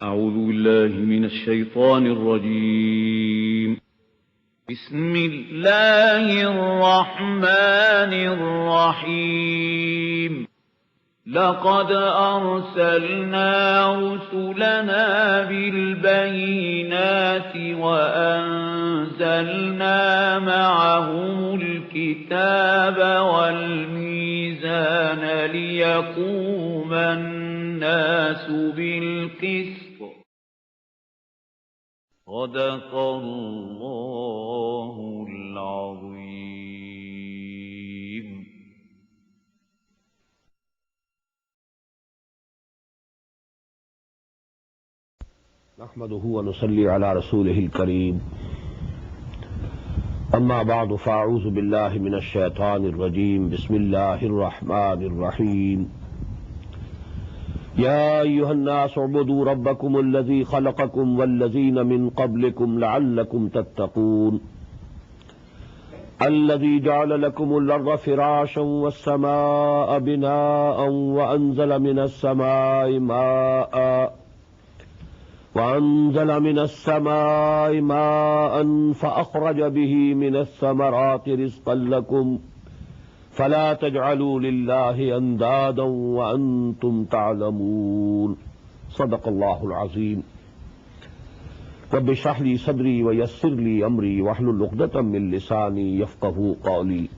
أعوذ بالله من الشيطان الرجيم. بسم الله الرحمن الرحيم. لقد أرسلنا رسلنا بالبينات وأنزلنا معهم الكتاب والميزان ليقوم الناس بالقسط. صدق الله العظيم. نحمده ونصلي على رسوله الكريم. أما بعد فأعوذ بالله من الشيطان الرجيم. بسم الله الرحمن الرحيم. يا أيها الناس اعبدوا ربكم الذي خلقكم والذين من قبلكم لعلكم تتقون. الذي جعل لكم الأرض فراشا والسماء بناء وأنزل من السماء ماء فأخرج به من الثمرات رزقا لكم فلا تجعلوا لله أندادا وأنتم تعلمون. صدق الله العظيم. رب اشرح لي صدري ويسر لي أمري واحلل عقدة من لساني يفقهوا قولي.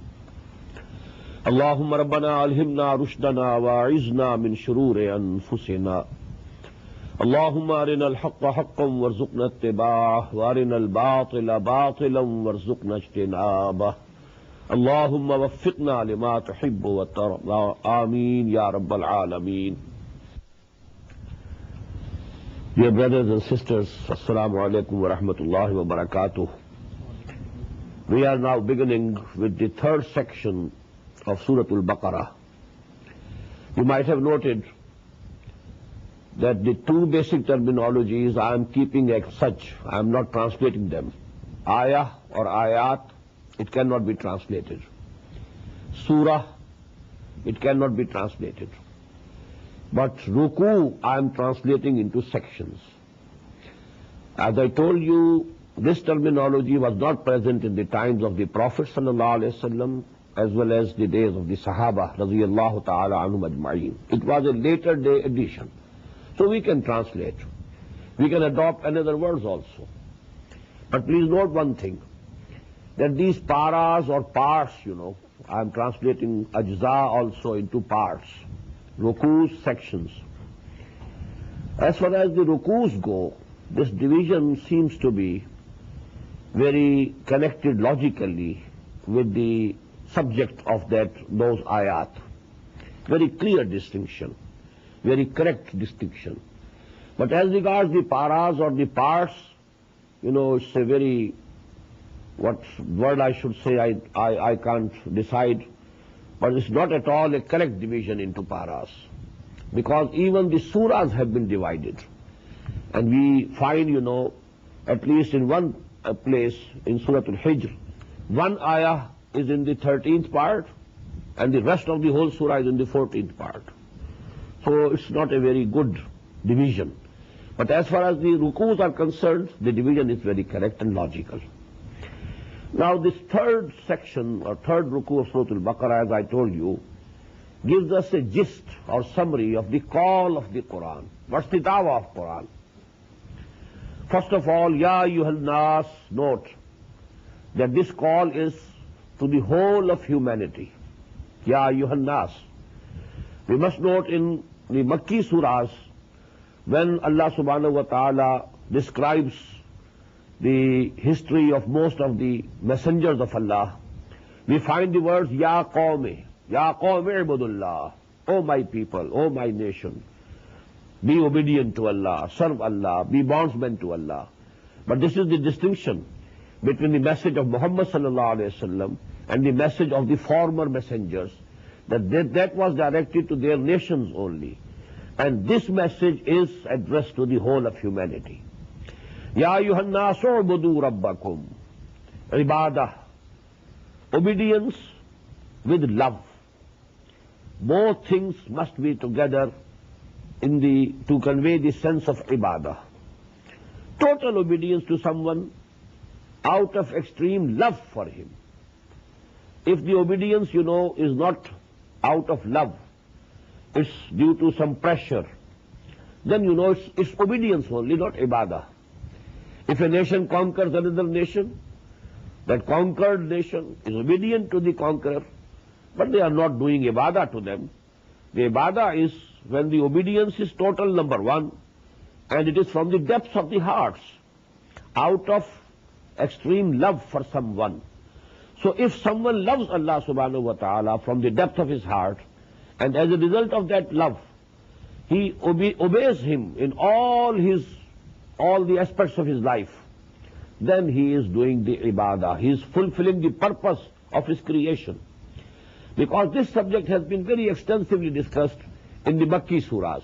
اللهم ربنا ألهمنا رشدنا وأعذنا من شرور أنفسنا. اللهم أرنا الحق حقا وارزقنا اتباعه وأرنا الباطل باطلا وارزقنا اجتنابه. اللهم وفقنا لما تحب وترضى. آمين يا رب العالمين. Dear brothers and sisters, Assalamu alaikum wa rahmatullahi wa barakatuh. We are now beginning with the third section of Surah Al-Baqarah. You might have noted that the two basic terminologies I am keeping as such. I am not translating them. Ayah or Ayat, it cannot be translated. Surah, it cannot be translated. But Ruku, I am translating into sections. As I told you, this terminology was not present in the times of the Prophet ﷺ as well as the days of the Sahaba radiyallahu ta'ala anhum ajma'in. It was a later day addition. So we can translate. We can adopt another words also. But please note one thing, that these paras or parts, I am translating ajza also into parts. Rukus, sections. As far as the rukus go, this division seems to be very connected logically with the subject of those ayat. Very clear distinction. Very correct distinction. But as regards the paras or the parts, it's a very, what word I should say, I can't decide, but it's not at all a correct division into paras. Because even the surahs have been divided. And we find, at least in one place in Surah Al-Hijr, one ayah is in the 13th part, and the rest of the whole surah is in the 14th part. So it's not a very good division. But as far as the rukus are concerned, the division is very correct and logical. Now this third section or third ruku of Surah Al-Baqarah, as I told you, gives us a gist or summary of the call of the Quran. What's the dawah of Quran? First of all, Ya ayyuhal nas, note that this call is to the whole of humanity. Ya ayyuhal nas. We must note in the Makki surahs, when Allah subhanahu wa ta'ala describes the history of most of the messengers of Allah, we find the words Ya qawmi ibudullah, O my people, O my nation, be obedient to Allah, serve Allah, be bondsmen to Allah. But this is the distinction between the message of Muhammad sallallahu alayhi wa sallam and the message of the former messengers, that was directed to their nations only. And this message is addressed to the whole of humanity. Ya ayyuhan nasu ubudu rabbakum. Ibadah, obedience with love. Both things must be together to convey the sense of ibadah. Total obedience to someone out of extreme love for him. If the obedience, is not out of love, it's due to some pressure, then it's obedience only, not ibadah. If a nation conquers another nation, that conquered nation is obedient to the conqueror, but they are not doing ibadah to them. The ibadah is when the obedience is total, number one, and it is from the depths of the hearts, out of extreme love for someone. So if someone loves Allah subhanahu wa ta'ala from the depth of his heart, and as a result of that love, he obeys him in all the aspects of his life, then he is doing the ibadah. He is fulfilling the purpose of his creation. Because this subject has been very extensively discussed in the Makki surahs.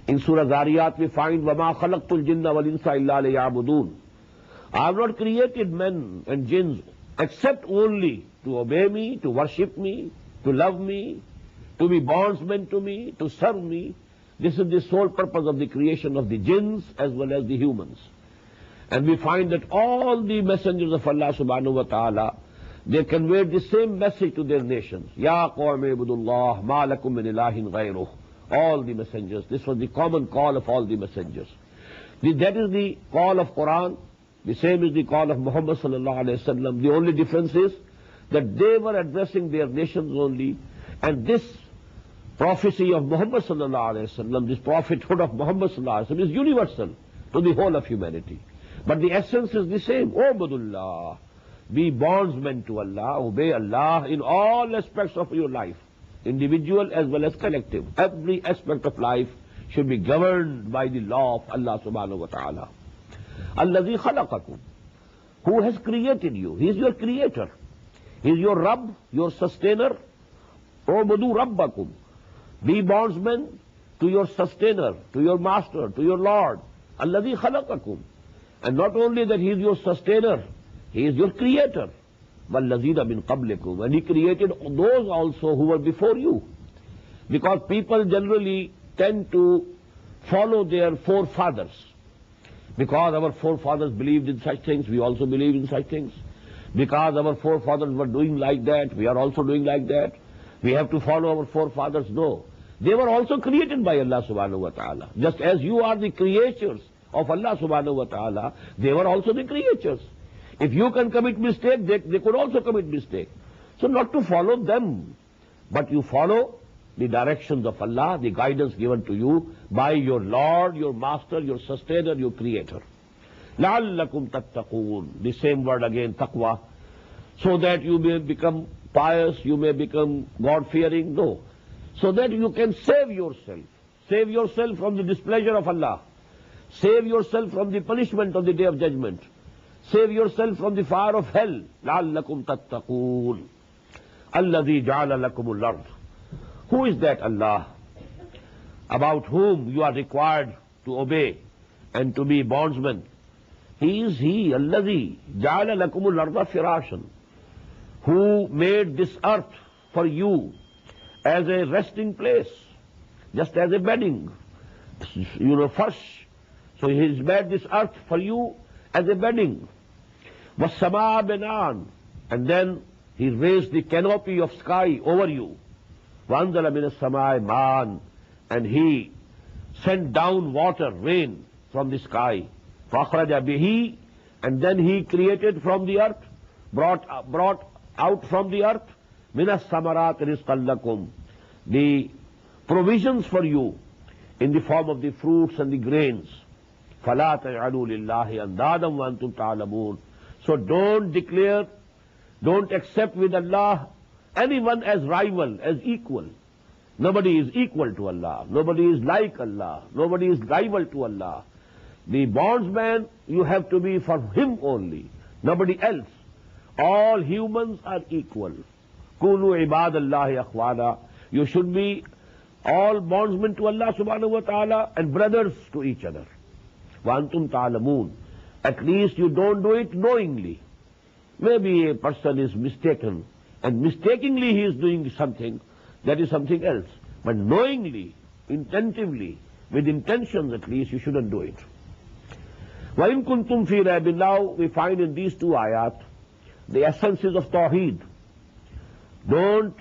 In Surah Zariyat we find, وَمَا خَلَقْتُ الْجِنَّ وَالْإِنسَ إِلَّا لِيَعْبُدُونَ. I have not created men and jinns except only to obey me, to worship me, to love me, to be bondsmen to me, to serve me. This is the sole purpose of the creation of the jinns as well as the humans. And we find that all the messengers of Allah subhanahu wa ta'ala, they conveyed the same message to their nations. Ya qawmi ibudullah ma lakum min ilahin ghayruh. All the messengers. This was the common call of all the messengers. That is the call of Quran. The same is the call of Muhammad sallallahu alayhi wa sallam. The only difference is that they were addressing their nations only, and this prophecy of Muhammad sallallahu alayhi wa sallam, this prophethood of Muhammad sallallahu alayhi wa sallam is universal to the whole of humanity. But the essence is the same. Ubudullah. Be bondsmen to Allah, obey Allah in all aspects of your life, individual as well as collective. Every aspect of life should be governed by the law of Allah subhanahu wa ta'ala. Alladhi khalaqakum. Who has created you? He is your creator. He is your Rabb, your sustainer. Ubudu Rabbakum. Be bondsmen to your sustainer, to your master, to your Lord. Alladhi khalaqakum. And not only that he is your sustainer, he is your creator. وَالَّذِينَ مِنْ قَبْلِكُمْ. And he created those also who were before you. Because people generally tend to follow their forefathers. Because our forefathers believed in such things, we also believe in such things. Because our forefathers were doing like that, we are also doing like that. We have to follow our forefathers. No. They were also created by Allah subhanahu wa ta'ala. Just as you are the creatures of Allah subhanahu wa ta'ala, they were also the creatures. If you can commit mistake, they could also commit mistake. So not to follow them, but you follow the directions of Allah, the guidance given to you by your Lord, your Master, your Sustainer, your Creator. لَعَلَّكُمْ تَتَّقُونَ. The same word again, taqwa. So that you may become pious, you may become God-fearing. No. So that you can save yourself. Save yourself from the displeasure of Allah. Save yourself from the punishment of the Day of Judgment. Save yourself from the fire of hell. لَعَلَّكُمْ تَتَّقُونَ. الَّذِي جَعَلَ لَكُمُ الْأَرْضَ. Who is that Allah about whom you are required to obey and to be bondsmen? He is He, الَّذِي جَعَلَ لَكُمُ الْأَرْضَ فِرَاشًا, who made this earth for you as a resting place, just as a bedding. First, so He has made this earth for you as a bedding. وَالسَّمَاءَ بِنَاءً. And then He raised the canopy of sky over you. وَأَنزَلَ مِنَ السَّمَاءِ مَاءً. And He sent down water, rain from the sky. فَأَخْرَجَ بِهِ. And then He created from the earth, brought out from the earth, مِنَ السَّمَرَاتِ رِزْقًا لَكُمْ. The provisions for you in the form of the fruits and the grains. فَلَا تَجْعَلُوا لِلَّهِ أَنْدَادًا وَأَنْتُمْ تَعْلَمُونَ. So don't declare, don't accept with Allah anyone as rival, as equal. Nobody is equal to Allah. Nobody is like Allah. Nobody is rival to Allah. The bondsman, you have to be for Him only, nobody else. All humans are equal. كُونُوا عِبَادَ اللَّهِ أَخْوَانًا. You should be all bondsmen to Allah subhanahu wa ta'ala and brothers to each other. وَأَنْتُمْ تَعْلَمُونَ. At least you don't do it knowingly. Maybe a person is mistaken, and mistakenly he is doing something, that is something else. But knowingly, intentively, with intentions at least, you shouldn't do it. وَإِن كُنْتُمْ فِي رَيْبٍ. Now we find in these two ayat the essences of Tawheed. Don't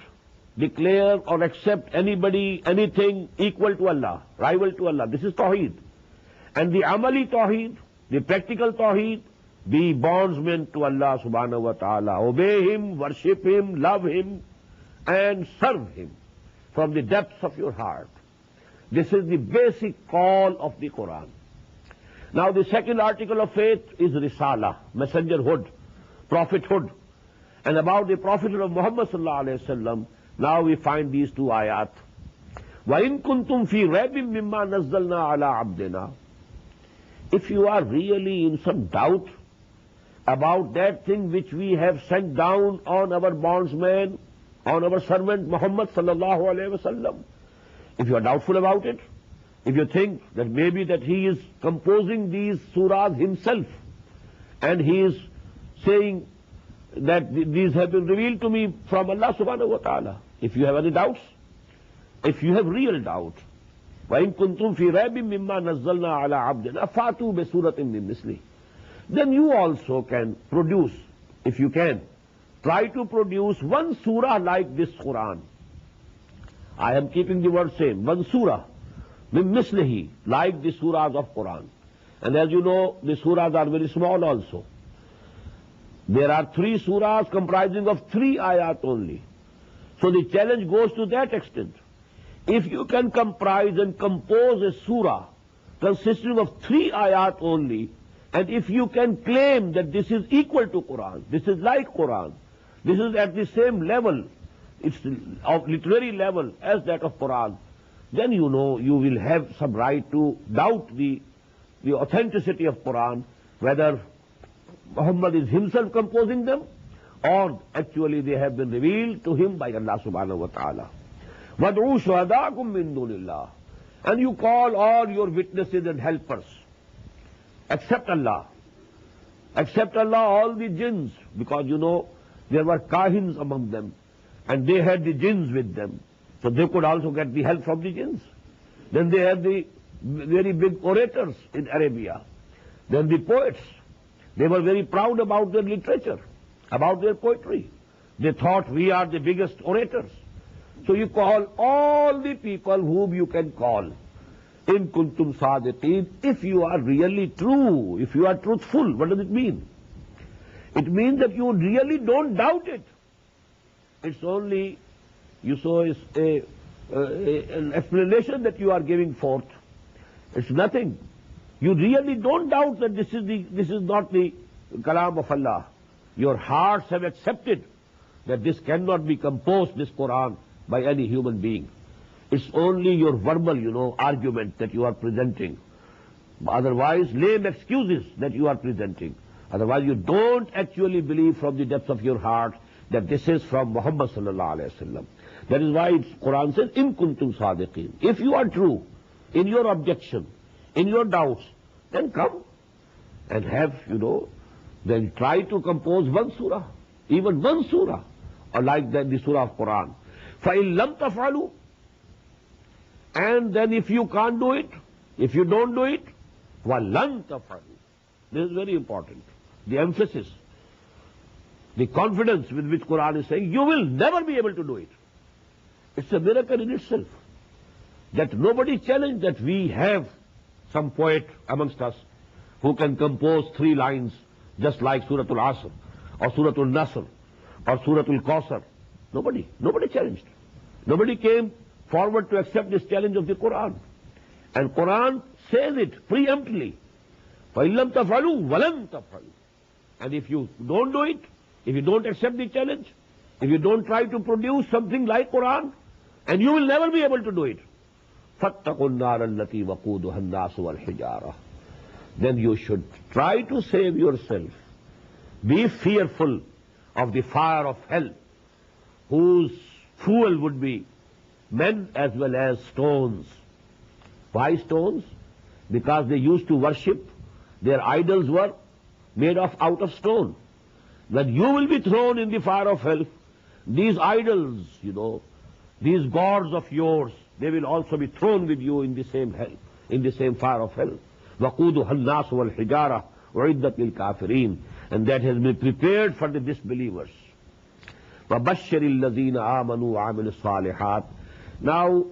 declare or accept anybody, anything equal to Allah, rival to Allah. This is Tawheed. And the Amali Tawheed, the practical Tawheed, be bondsmen to Allah subhanahu wa ta'ala. Obey Him, worship Him, love Him, and serve Him from the depths of your heart. This is the basic call of the Quran. Now the second article of faith is Risala, messengerhood, prophethood. And about the prophethood of Muhammad sallallahu alayhi wa sallam, now we find these two ayat. وَإِن كُنْتُمْ فِي رَيْبٍ مِّمَّا نَزَّلْنَا عَلَىٰ عَبْدِنَا. If you are really in some doubt about that thing which we have sent down on our bondsman, on our servant Muhammad sallallahu alayhi wa sallam, if you are doubtful about it, if you think that maybe that he is composing these surahs himself, and he is saying that these have been revealed to me from Allah subhanahu wa ta'ala, if you have any doubts, if you have real doubt, وَإِن كُنْتُمْ فِي رَيْبٍ مِّمَّا نَزَّلْنَا عَلَىٰ عَبْدِنَا فَأْتُوا بِسُورَةٍ مِّن مِّثْلِهِ. Then you also can produce, if you can, try to produce one surah like this Quran. I am keeping the word same, one surah, min mislihi, like the surahs of Quran. And as you know, the surahs are very small also. There are 3 surahs comprising of 3 ayat only. So the challenge goes to that extent. If you can comprise and compose a surah consisting of 3 ayat only, and if you can claim that this is equal to Quran, this is like Quran, this is at the same level, it's of literary level as that of Quran, then you know you will have some right to doubt the authenticity of Quran, whether Muhammad is himself composing them, or actually they have been revealed to him by Allah subhanahu wa ta'ala. وَادْعُوا شُهَدَاءَكُم مِّن دُونِ اللَّهِ. And you call all your witnesses and helpers, except Allah. Except Allah, all the jinns, because you know there were kahins among them, and they had the jinns with them, so they could also get the help from the jinns. Then they had the very big orators in Arabia. Then the poets, they were very proud about their literature, about their poetry. They thought we are the biggest orators. So you call all the people whom you can call. In kuntum sadiqeen, if you are really true, if you are truthful. What does it mean? It means that you really don't doubt it. It's only, you saw, an explanation that you are giving forth. It's nothing. You really don't doubt that this is not the kalam of Allah. Your hearts have accepted that this cannot be composed, this Quran, by any human being. It's only your verbal, argument that you are presenting. Otherwise, lame excuses that you are presenting. Otherwise, you don't actually believe from the depths of your heart that this is from Muhammad sallallahu alayhi wa sallam. That is why Quran says, in kuntum sadiqeen. If you are true in your objection, in your doubts, then come and have, then try to compose one surah, even one surah, or like that, the surah of Quran. فَإِن لَمْ تَفْعَلُوا. And then if you can't do it, if you don't do it, وَلَنْ تَفْعَلُوا. This is very important. The emphasis, the confidence with which Quran is saying, you will never be able to do it. It's a miracle in itself. That nobody challenged that we have some poet amongst us who can compose 3 lines just like Suratul Asr, or Suratul Nasr, or Suratul Kawthar. Nobody challenged. Nobody came forward to accept this challenge of the Quran. And Quran says it preemptively. فَإِن لَمْ تَفْعَلُوا وَلَنْ تَفْعَلُوا. And if you don't do it, if you don't accept the challenge, if you don't try to produce something like Quran, and you will never be able to do it, فَاتَّقُوا النَّارَ الَّتِي وَقُودُهَا النَّاسُ وَالْحِجَارَةُ. Then you should try to save yourself. Be fearful of the fire of hell, whose fuel would be men as well as stones. Why stones? Because they used to worship, their idols were made out of stone. When you will be thrown in the fire of hell, these idols, these gods of yours, they will also be thrown with you in the same hell. in the same fire of hell. وَقُودُهَا النَّاسُ وَالْحِجَارَةُ وَعِدَّةٌ لِلْكَافِرِينَ, and that has been prepared for the disbelievers. وَبَشِّرِ الَّذِينَ آمَنُوا وَعَمِلُوا الصَّالِحَاتِ. Now,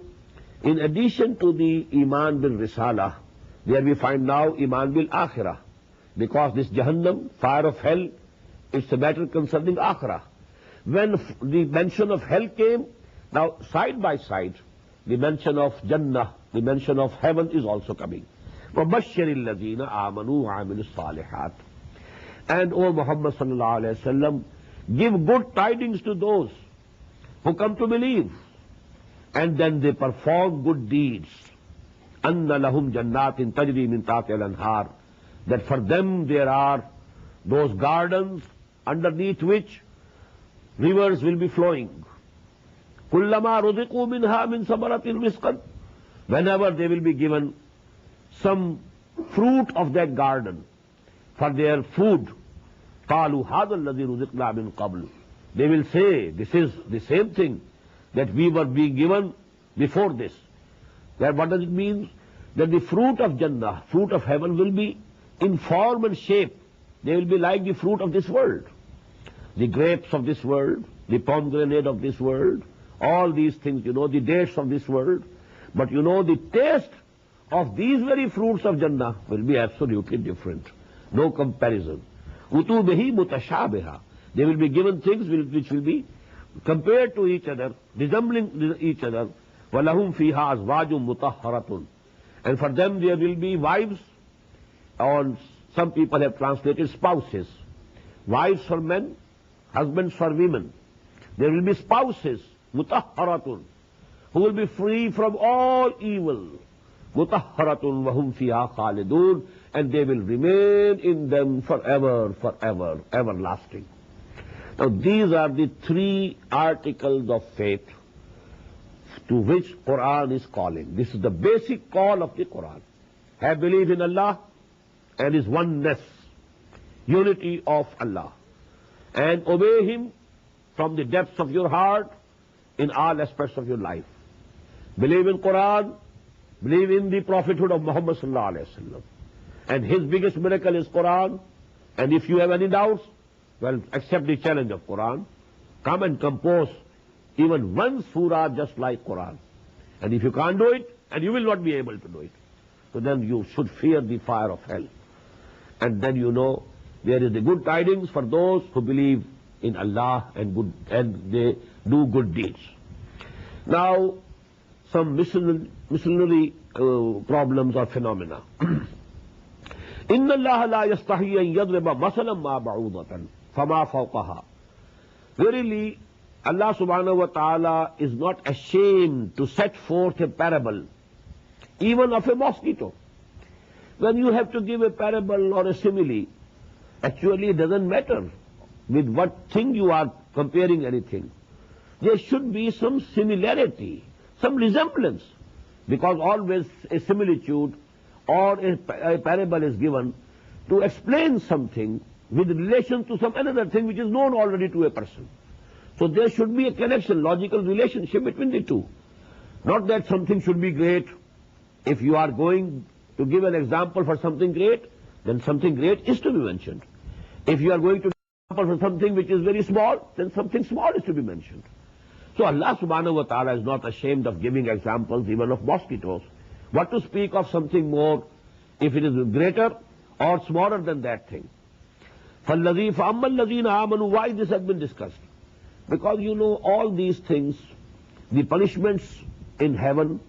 in addition to the Iman bil Risala, there we find now Iman bil Akhirah, because this Jahannam, fire of hell, it's a matter concerning Akhirah. When the mention of hell came, now side by side, the mention of Jannah, the mention of heaven is also coming. وَبَشِّرِ الَّذِينَ آمَنُوا وَعَمِلُوا الصَّالِحَاتِ. And O Muhammad sallallahu alayhi wa sallam, give good tidings to those who come to believe, and then they perform good deeds. أَنَّ لَهُمْ جَنَّاتٍ تَجْرِي مِنْ تَحْتِهَا الْأَنْهَارُ, that for them there are those gardens underneath which rivers will be flowing. كُلَّمَا رُزِقُوا مِنْهَا مِنْ ثَمَرَةٍ رِزْقًا, whenever they will be given some fruit of that garden for their food, قَالُوا هَذَا الَّذِي رُزِقْنَا مِنْ قَبْلُ, they will say, this is the same thing that we were being given before this. That what does it mean? That the fruit of Jannah, fruit of heaven, will be in form and shape. They will be like the fruit of this world. The grapes of this world, the pomegranate of this world, all these things, the dates of this world. But the taste of these very fruits of Jannah will be absolutely different. No comparison. Utubihi mutashabiha. They will be given things which will be compared to each other, resembling each other. وَلَهُمْ فِيهَا أَزْوَاجٌ مُطَهَّرَةٌ. And for them there will be wives, or some people have translated spouses. Wives for men, husbands for women. There will be spouses, مُطَهَّرَةٌ, who will be free from all evil. مُطَهَّرَةٌ وَهُمْ فِيهَا خَالِدُونَ. And they will remain in them forever, forever, everlasting. Now these are the three articles of faith to which Quran is calling. This is the basic call of the Quran. Have belief in Allah and His oneness, unity of Allah, and obey Him from the depths of your heart in all aspects of your life. Believe in Quran, believe in the prophethood of Muhammad sallallahu alaihi wasallam, and his biggest miracle is Quran. And if you have any doubts, well, accept the challenge of Quran. Come and compose even one surah just like Quran. And if you can't do it, and you will not be able to do it, so then you should fear the fire of hell. And then there is the good tidings for those who believe in Allah and they do good deeds. Now, some miscellaneous problems or phenomena. إِنَّ اللَّهَ لَا يَسْتَحْيِي أَن يَضْرِبَ مَثَلًا مَا بَعُوضَةً فَمَا فَوْقَهَا. Verily, Allah subhanahu wa ta'ala is not ashamed to set forth a parable, even of a mosquito. When you have to give a parable or a simile, actually it doesn't matter with what thing you are comparing anything. There should be some similarity, some resemblance, because always a similitude or a parable is given to explain something with relation to some another thing which is known already to a person. So there should be a connection, logical relationship between the two. Not that something should be great. If you are going to give an example for something great, then something great is to be mentioned. If you are going to give an example for something which is very small, then something small is to be mentioned. So Allah subhanahu wa ta'ala is not ashamed of giving examples even of mosquitoes. What to speak of something more if it is greater or smaller than that thing. فَأَمَّا الَّذِينَ آمَنُوا. Why this has been discussed? Because all these things, the punishments in heaven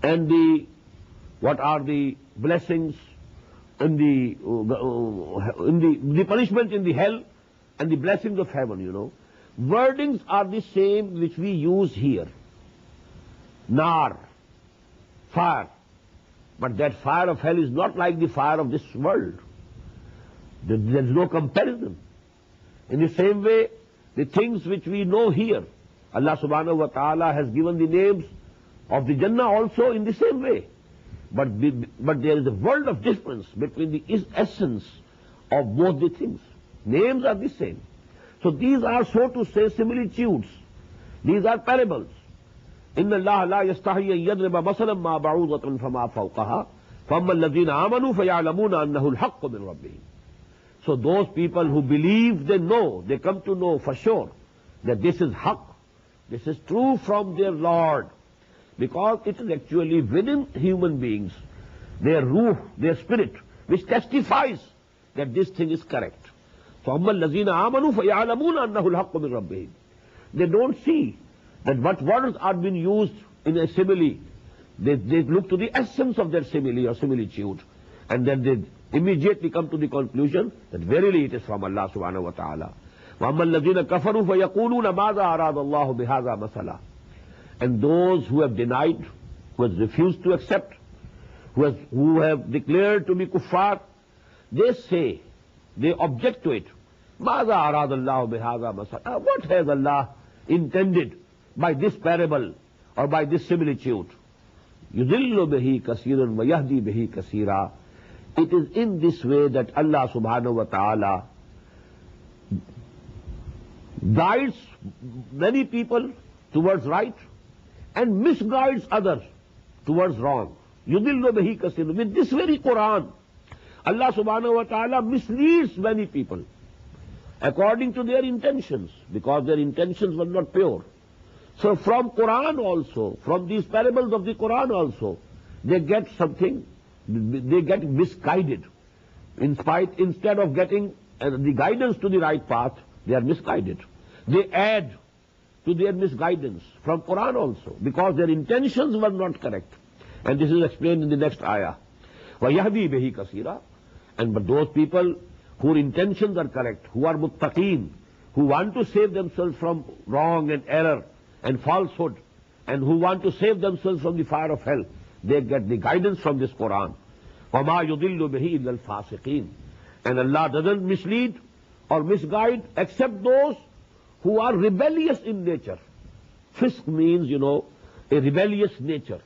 and what are the blessings in the punishment in the hell and the blessings of heaven, wordings are the same which we use here. Nar, fire. But that fire of hell is not like the fire of this world. There is no comparison. In the same way, the things which we know here, Allah subhanahu wa ta'ala has given the names of the Jannah also in the same way. But there is a world of difference between the essence of both the things. Names are the same. So these are, so to say, similitudes. These are parables. إِنَّ اللَّهَ لَا يَسْتَحْيِي أَن يَضْرِبَ مَثَلًا مَا بَعُوضَةٍ فَمَا فَوْقَهَا فَأَمَّا الَّذِينَ آمَنُوا فَيَعْلَمُونَ أَنَّهُ الْحَقُّ مِنْ رَبِّهِمْ. So those people who believe, they know, they come to know for sure that this is haqq, this is true from their Lord, because it is actually within human beings, their ruh, their spirit, which testifies that this thing is correct. فَأَمَّا الَّذِينَ آمَنُوا فَيَعْلَمُونَ أَنَّهُ الْحَقُّ مِنْ رَبِّهِمْ. They don't see that what words are being used in a simile. They look to the essence of their simile or similitude, and then they immediately come to the conclusion that verily it is from Allah subhanahu wa ta'ala. وَأَمَّا الَّذِينَ كَفَرُوا فَيَقُولُونَ مَاذَا أَرَادَ اللَّهُ بِهَذَا مَثَلًا. And those who have denied, who have refused to accept, who have declared to be kuffar, they say, they object to it. مَاذَا أَرَادَ اللَّهُ بِهَذَا مَثَلًا. What has Allah intended by this parable or by this similitude? يُذِلُّ بِهِ كَثِيرًا وَيَهْدِي بِهِ كَثِيرًا. It is in this way that Allah subhanahu wa ta'ala guides many people towards right and misguides others towards wrong. يُذِلُّ بِهِ كَثِيرًا. With this very Quran, Allah subhanahu wa ta'ala misleads many people according to their intentions, because their intentions were not pure. So from Quran also, from these parables of the Quran also, they get something, they get misguided. Instead of getting the guidance to the right path, they are misguided. They add to their misguidance from Quran also, because their intentions were not correct. And this is explained in the next ayah. وَيَهْدِي بِهِ كَثِيرًا. And but those people whose intentions are correct, who are muttaqeen, who want to save themselves from wrong and error and falsehood, and who want to save themselves from the fire of hell, they get the guidance from this Quran. وَمَا يُضِلُّ بِهِ إِلَّا الْفَاسِقِينَ. And Allah doesn't mislead or misguide except those who are rebellious in nature. Fisq means, a rebellious nature.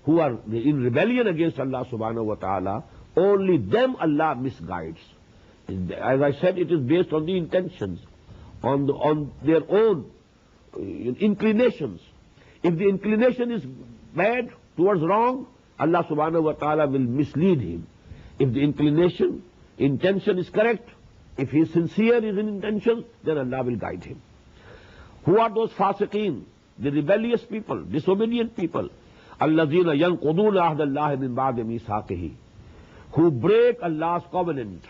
Who are in rebellion against Allah subhanahu wa ta'ala, only them Allah misguides. As I said, it is based on the intentions, on their own inclinations. If the inclination is bad, towards wrong, Allah subhanahu wa ta'ala will mislead him. If the intention is correct, if he is sincere in his intentions, then Allah will guide him. Who are those fasiqeen? The rebellious people, disobedient people. الَّذِينَ يَنْقُضُونَ عَهْدَ اللَّهِ مِنْ بَعْدِ مِيثَاقِهِ. Who break Allah's covenant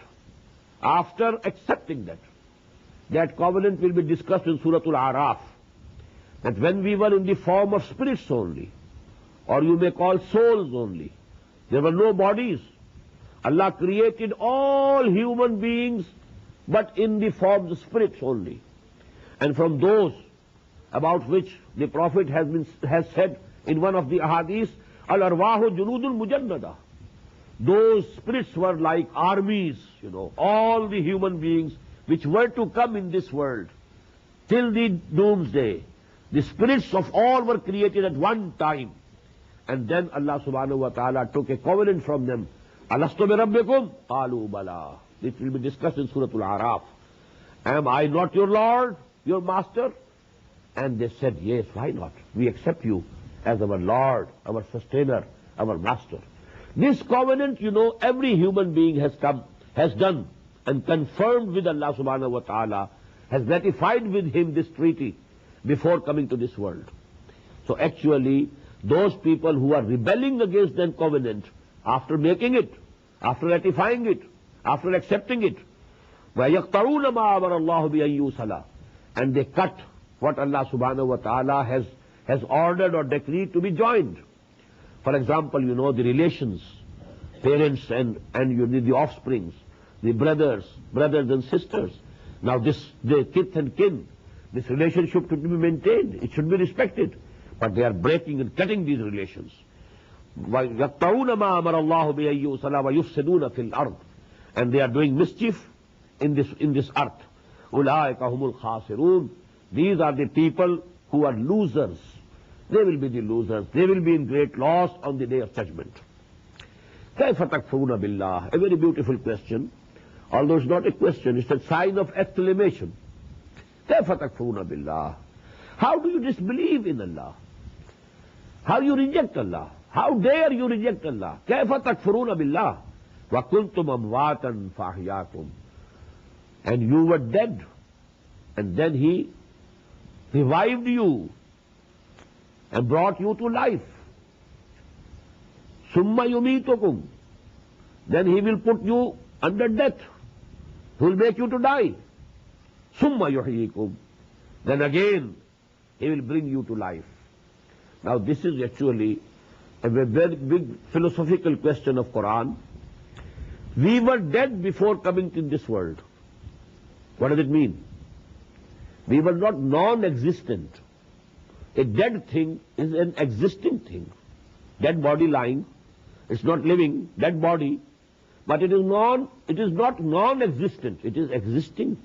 after accepting that. That covenant will be discussed in Surah Al-Araf. That when we were in the form of spirits only, or you may call souls only, there were no bodies. Allah created all human beings, but in the form of spirits only. And from those about which the Prophet has said in one of the Ahaadees, Al-Arwahu Junudul Mujannada. Those spirits were like armies, all the human beings which were to come in this world till the doomsday. The spirits of all were created at one time. And then Allah subhanahu wa ta'ala took a covenant from them. Alastu bi rabbikum? Qalu bala. It will be discussed in Surah Al-Araf. Am I not your Lord, your master? And they said, yes, why not? We accept you as our Lord, our sustainer, our master. This covenant, every human being has done and confirmed with Allah subhanahu wa ta'ala, has ratified with him this treaty before coming to this world. So actually, those people who are rebelling against that covenant, after making it, after ratifying it, after accepting it, وَيَقْطَعُونَ مَا أَمَرَ اللَّهُ بِأَن يُوصَلَ. And they cut what Allah subhanahu wa ta'ala has ordered or decreed to be joined. For example, the relations, parents and the offsprings, the brothers and sisters. Now the kith and kin, this relationship should be maintained, it should be respected. But they are breaking and cutting these relations. يَقْطَعُونَ مَا أَمَرَ اللَّهُ بِأَن يُوصَلَ وَيُفْسِدُونَ فِي الْأَرْضِ. And they are doing mischief in this earth. أُولَٰئِكَ هُمُ الْخَاسِرُونَ. These are the people who are losers. They will be the losers. They will be in great loss on the day of judgment. كَيْفَ تَكْفُرُونَ بِاللَّهِ. A very beautiful question. Although it's not a question, it's a sign of exclamation. كَيْفَ تَكْفُرُونَ بِاللَّهِ. How do you disbelieve in Allah? How you reject Allah? How dare you reject Allah? كيف تكفرون بالله وكنتم أمواتا فأحياكم. And you were dead, and then He revived you and brought you to life. ثم يميتكم. Then He will put you under death. He will make you to die. ثم يحييكم. Then again He will bring you to life. Now this is actually a very big philosophical question of Quran. We were dead before coming to this world. What does it mean? We were not non-existent. A dead thing is an existing thing. Dead body lying, it's not living, dead body, but it is not non-existent, it is existing.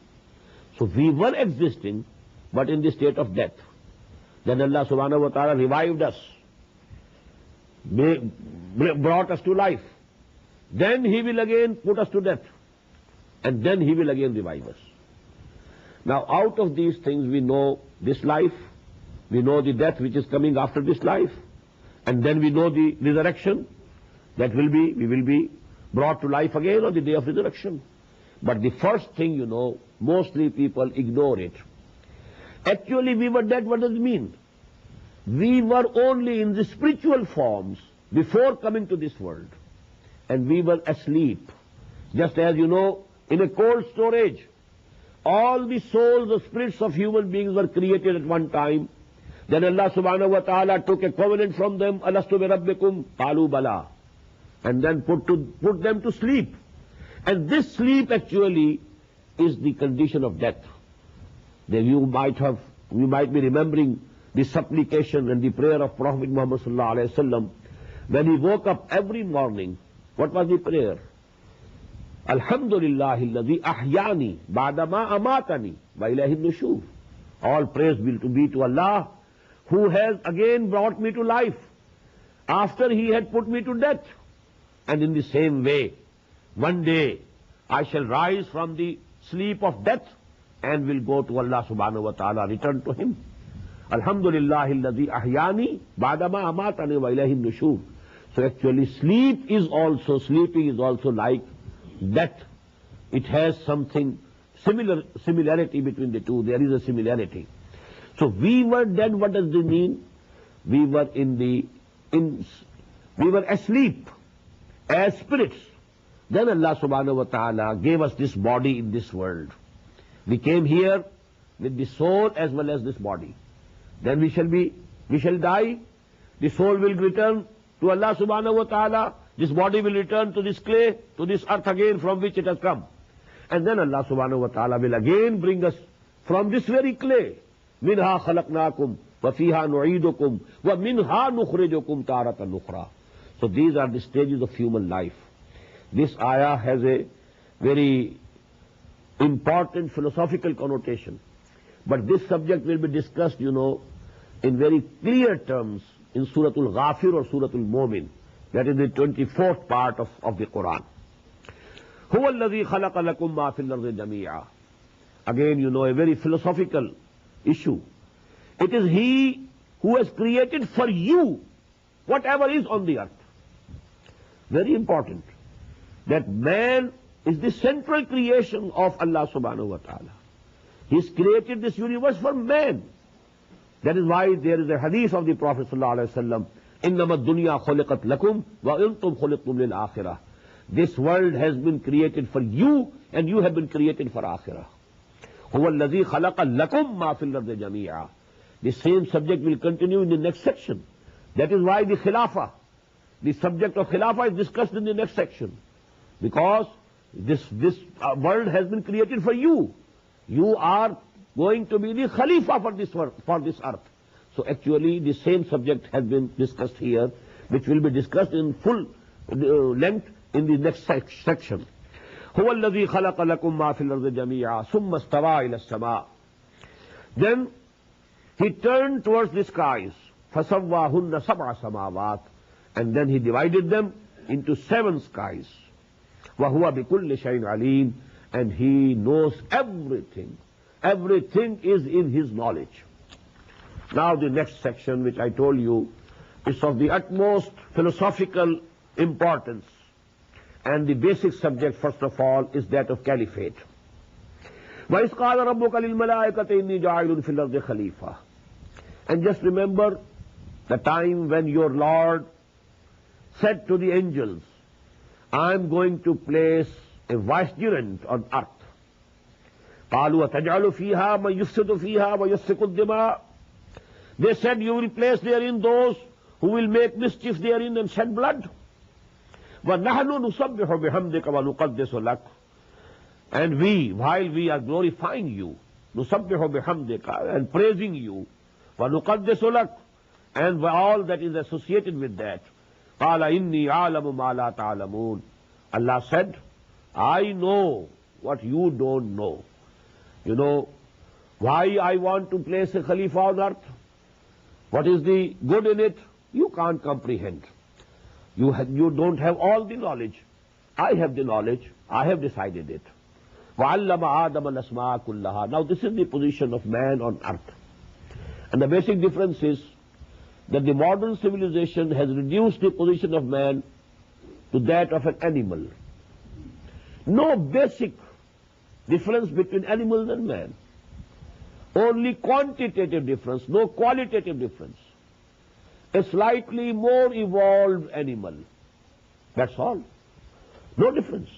So we were existing, but in the state of death. Then Allah subhanahu wa ta'ala revived us, brought us to life. Then He will again put us to death, and then He will again revive us. Now out of these things we know this life, we know the death which is coming after this life, and then we know the resurrection, that we will be brought to life again on the day of resurrection. But the first thing, you know, mostly people ignore it. Actually we were dead, what does it mean? We were only in the spiritual forms before coming to this world, and we were asleep. Just as you know, in a cold storage, all the souls, the spirits of human beings were created at one time. Then Allah subhanahu wa ta'ala took a covenant from them, alastu bi rabbikum, qalu bala, and then put them to sleep. And this sleep actually is the condition of death. Then you might be remembering the supplication and the prayer of Prophet Muhammad sallallahu alaihi wasallam. When he woke up every morning, what was the prayer? Alhamdulillahi alladhi ahyani ba'dama amatani wa ilayhi nushur. All praise be to Allah, who has again brought me to life after He had put me to death. And in the same way, one day I shall rise from the sleep of death and will go to Allah subhanahu wa ta'ala, return to Him. Alhamdulillahi alladhi ahyani ba'dama amatani wa ilayhi nushur. So actually sleeping is also like death. It has something similarity between the two. There is a similarity. So we were dead, what does it mean? We were we were asleep as spirits. Then Allah subhanahu wa ta'ala gave us this body in this world. We came here with the soul as well as this body. Then we shall die. The soul will return to Allah subhanahu wa ta'ala. This body will return to this clay, to this earth again from which it has come. And then Allah subhanahu wa ta'ala will again bring us from this very clay. Minha khalaqnakum wa fiha nu'idukum wa minha nukhrijukum taratan ukhra. So these are the stages of human life. This ayah has a very important philosophical connotation. But this subject will be discussed, you know, in very clear terms in Suratul Ghafir or Suratul Mu'min. That is the 24th part of the Quran. هُوَ الَّذِي خَلَقَ لَكُمْ مَا فِي الْأَرْضِ جَمِيعًا. Again, you know, a very philosophical issue. It is He who has created for you whatever is on the earth. Very important. That man is the central creation of Allah subhanahu wa ta'ala. He's created this universe for man. That is why there is a hadith of the Prophet sallallahu alaihi wasallam, إِنَّمَا الدُّنْيَا خُلِقَتْ لَكُمْ وَإِنْتُمْ خُلِقْتُمْ لِلْآخِرَةِ. This world has been created for you, and you have been created for akhirah. هُوَ الَّذِي خَلَقَ لَكُمْ مَا فِي الْأَرْضِ جَمِيعًا. The same subject will continue in the next section. That is why the subject of Khilafah is discussed in the next section. Because this world has been created for you. You are going to be the Khalifa for this earth. So actually the same subject has been discussed here, which will be discussed in full length in the next section. هُوَ الَّذِي خَلَقَ لَكُمْ مَا فِي الْأَرْضِ جَمِيعًا ثُمَّ اسْتَوَىٰ إِلَى السَّمَاءِ. Then He turned towards the skies. فَسَوَّاهُنَّ سَبْعَ سَمَاوَاتٍ. And then He divided them into 7 skies. وَهُوَ بِكُلِّ شَيْءٍ عَلِيمٍ. And He knows everything. Everything is in His knowledge. Now the next section, which I told you, It's of the utmost philosophical importance. And the basic subject, first of all, is that of caliphate. وَإِذْ قَالَ رَبُّكَ لِلْمَلَائِكَةِ إِنِّي جَاعِلٌ فِي الْأَرْضِ خَلِيفَةً. And just remember the time when your Lord said to the angels, I'm going to place a vicegerent on earth. قَالُوا وَتَجْعَلُ فِيهَا مَنْ يُفْسِدُ فِيهَا وَيَسْفِكُ الدِّمَاءَ. They said, you will place therein those who will make mischief therein and shed blood. وَنَحْنُ نُسَبِّحُ بِحَمْدِكَ وَنُقَدِّسُ لَكَ. And we, while we are glorifying you, نُسَبِّحُ بِحَمْدِكَ, and praising you, وَنُقَدِّسُ لَكَ, and all that is associated with that. قَالَ إِنِّي عَالَمُ مَا لَا تَعْلَمُونَ. Allah said, I know what you don't know. You know why I want to place a Khalifa on earth? What is the good in it? You can't comprehend. You don't have all the knowledge. I have the knowledge. I have decided it. وَعَلَّمَ آدَمَ الْأَسْمَاءَ كُلَّهَا. Now this is the position of man on earth. And the basic difference is that the modern civilization has reduced the position of man to that of an animal. No basic difference between animals and man. Only quantitative difference, no qualitative difference. A slightly more evolved animal. That's all. No difference.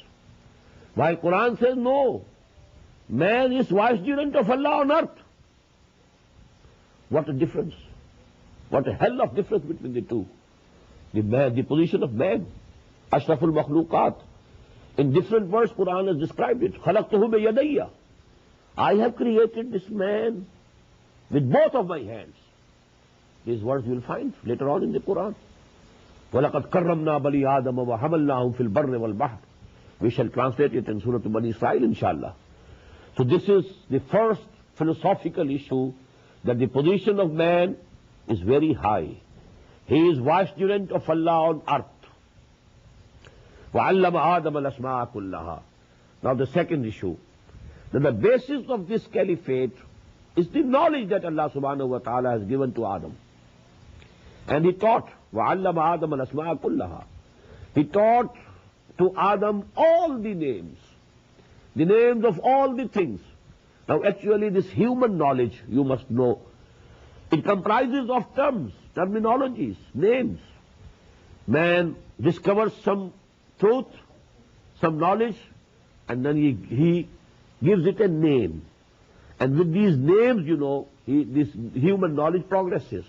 While Quran says no, man is vicegerent of Allah on earth. What a difference. What a hell of difference between the two. The position of man. Ashraful Makhluqat. In different words, Quran has described it. خَلَقْتُهُ بِيَدَيَّ. I have created this man with both of my hands. These words you will find later on in the Quran. وَلَقَدْ كَرَّمْنَا بَنِي آدَمَ وَحَمَلْنَاهُمْ فِي الْبَرِّ وَالْبَحْرِ. We shall translate it in Surah Bani Israel, inshallah. So this is the first philosophical issue, that the position of man is very high. He is vicegerent of Allah on earth. وَعَلَّمَ آدَمَ الْأَسْمَاءَ كُلَّهَا. Now the second issue, that the basis of this caliphate is the knowledge that Allah subhanahu wa ta'ala has given to Adam. And he taught, وَعَلَّمَ آدَمَ الْأَسْمَاءَ كُلَّهَا. He taught to Adam all the names of all the things. Now actually this human knowledge, you must know, it comprises of terms, terminologies, names. Man discovers some truth, some knowledge, and then he gives it a name. And with these names, you know, this human knowledge progresses.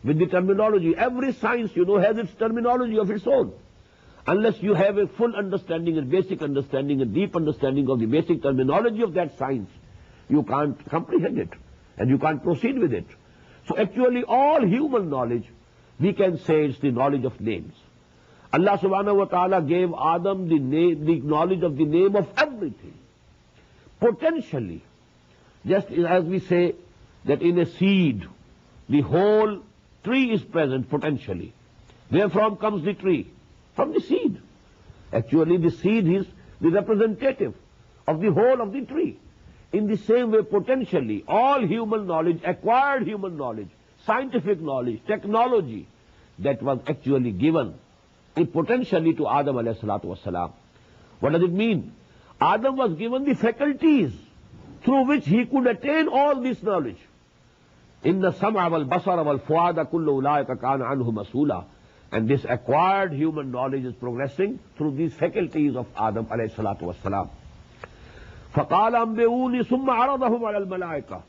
With the terminology, every science, you know, has its terminology of its own. Unless you have a full understanding, a basic understanding, a deep understanding of the basic terminology of that science, you can't comprehend it, and you can't proceed with it. So actually all human knowledge, we can say it's the knowledge of names. Allah subhanahu wa ta'ala gave Adam the knowledge of the name of everything. Potentially, just as we say that in a seed, the whole tree is present potentially. Wherefrom comes the tree? From the seed. Actually the seed is the representative of the whole of the tree. In the same way, potentially, all human knowledge, acquired human knowledge, scientific knowledge, technology, that was actually given potentially to Adam alayhi salatu wasalam. What does it mean? Adam was given the faculties through which he could attain all this knowledge. Inna sam'a wal basara wal fuada kullu ulaika kana anhu masula. And this acquired human knowledge is progressing through these faculties of Adam alayhi salatu wasalam. فَقَالَ أَنْبِئُونِي ثُمَّ عَرَضَهُمْ عَلَى الْمَلَائِكَةِ.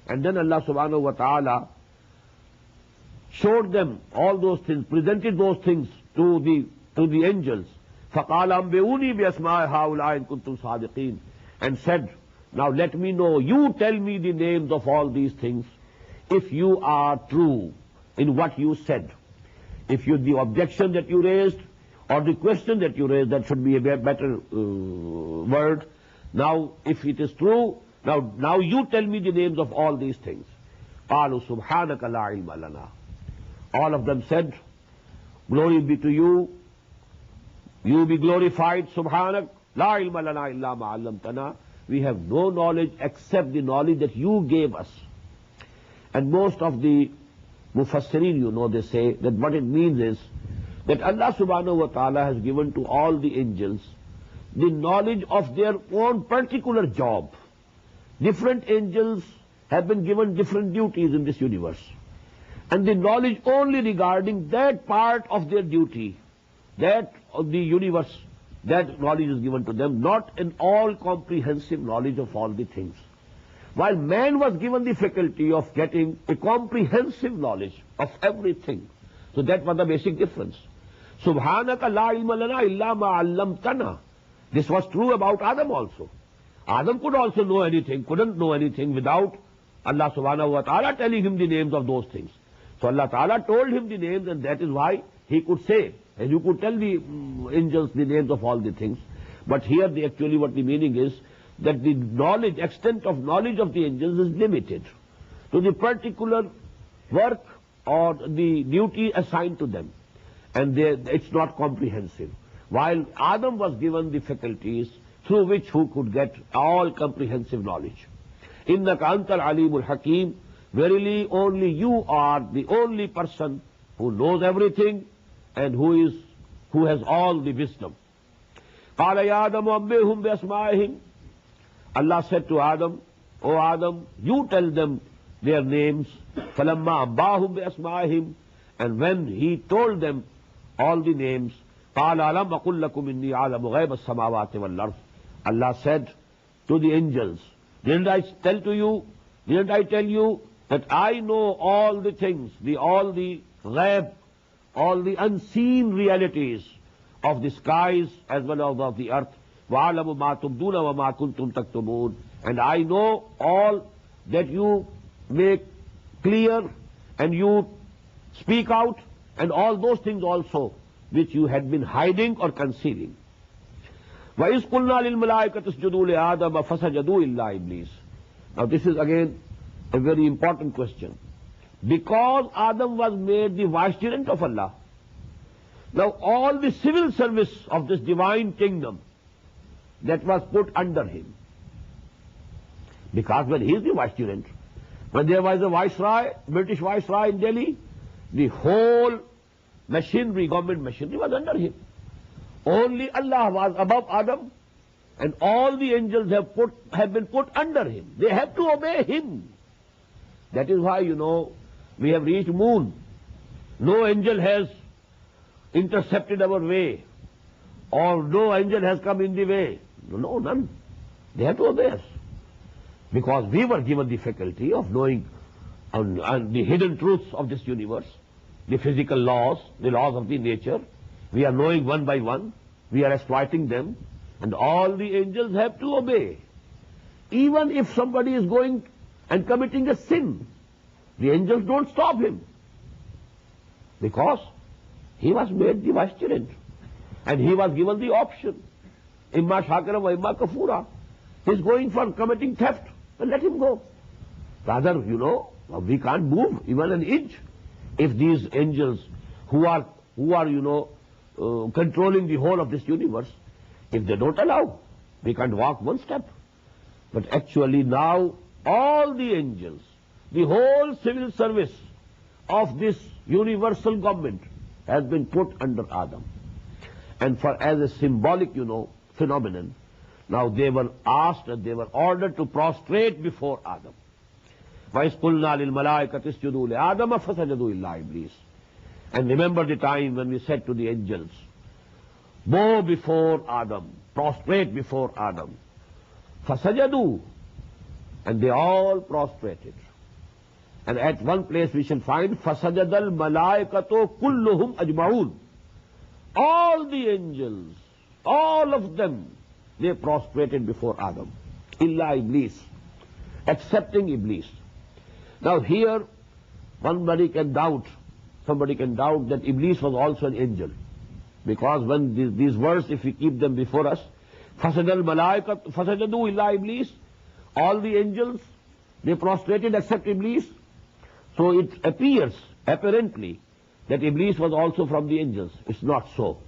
And then Allah subhanahu wa ta'ala showed them all those things, presented those things to the angels. فَقَالَ أَنْبِئُونِي بِأَسْمَاءِ هَؤُلَاءِ إِن كُنتُمْ صَادِقِينَ. And said, now let me know, you tell me the names of all these things, if you are true in what you said. If the objection that you raised, or the question that you raised, that should be a better word. Now, if it is true, now you tell me the names of all these things. قَالُوا سُبْحَانَكَ لَا عِلْمَ لَنَا. All of them said, glory be to you, you be glorified, subhanak, la ilma lana illa ma 'allamtana. We have no knowledge except the knowledge that you gave us. And most of the Mufassirin, you know, they say that what it means is that Allah subhanahu wa ta'ala has given to all the angels the knowledge of their own particular job. Different angels have been given different duties in this universe. And the knowledge only regarding that part of their duty, that of the universe, that knowledge is given to them, not an all-comprehensive knowledge of all the things. While man was given the faculty of getting a comprehensive knowledge of everything. So that was the basic difference. Subhanaka la ilma lana illa ma 'allamtana. This was true about Adam also. Adam could also know anything, couldn't know anything without Allah subhanahu wa ta'ala telling him the names of those things. So Allah ta'ala told him the names, and that is why he could say, and you could tell the angels the names of all the things. But here actually what the meaning is, that the knowledge, extent of knowledge of the angels is limited to the particular work or the duty assigned to them. And it's not comprehensive. While Adam was given the faculties through which who could get all comprehensive knowledge. Innaka antal alimul hakim, verily only you are the only person who knows everything and who has all the wisdom. Qala ya Adam abbihum bi asma'ihim. Allah said to Adam, O Adam, you tell them their names. Falamma abbahum bi asma'ihim. And when he told them all the names, qala alam aqul lakum inni a'lamu ghayba as-samawati wal ard. Allah said to the angels, didn't I tell you that I know all the things, all the ghaib, all the unseen realities of the skies as well as of the earth. وَعَلَمُ مَا تُبْدُونَ وَمَا كُنْتُمْ تَكْتُمُونَ. And I know all that you make clear and you speak out, and all those things also which you had been hiding or concealing. وَإِذْ قُلْنَا لِلْمَلَائِكَةِ اسْجُدُوا لِآدَمَ فَسَجَدُوا إِلَّا إِبْلِيسَ. Now this is again a very important question. Because Adam was made the vicegerent of Allah, now all the civil service of this divine kingdom, that was put under him. Because when he is the vicegerent, when there was a viceroy, British viceroy in Delhi, the whole machinery, government machinery was under him. Only Allah was above Adam, and all the angels have been put under him. They have to obey him. That is why, you know, we have reached moon. No angel has intercepted our way, or no angel has come in the way. No, none. They have to obey us. Because we were given the faculty of knowing the hidden truths of this universe, the physical laws, the laws of the nature. We are knowing one by one. We are exploiting them. And all the angels have to obey. Even if somebody is going and committing a sin, the angels don't stop him. Because he was made the vicegerent. And he was given the option. Imma shakira wa imma kafura. He's going for committing theft. Well, let him go. Rather, you know, we can't move even an inch if these angels who are you know, controlling the whole of this universe, if they don't allow, we can't walk one step. But actually now all the angels, the whole civil service of this universal government has been put under Adam. And for as a symbolic, you know, phenomenon, now they were asked and they were ordered to prostrate before Adam. وَإِذْ قُلْنَا لِلْمَلَائِكَةِ اسْجُدُوا لِآدَمَ فَسَجَدُوا إِلَّا إِبْلِيسَ. And remember the time when we said to the angels, bow before Adam, prostrate before Adam. فَسَجَدُوا. And they all prostrated. And at one place we shall find فَسَجَدَ الْمَلَائِكَةُ كُلُّهُمْ أَجْمَعُونَ. All the angels, all of them, they prostrated before Adam. Illa Iblis, excepting Iblis. Now here, somebody can doubt that Iblis was also an angel. Because when these words, if we keep them before us, فَسَجَدَ الْمَلَائِكَةُ فَسَجَدُوا إِلَّا Iblis, all the angels, they prostrated except Iblis. So it appears, apparently, that Iblis was also from the angels. It's not so.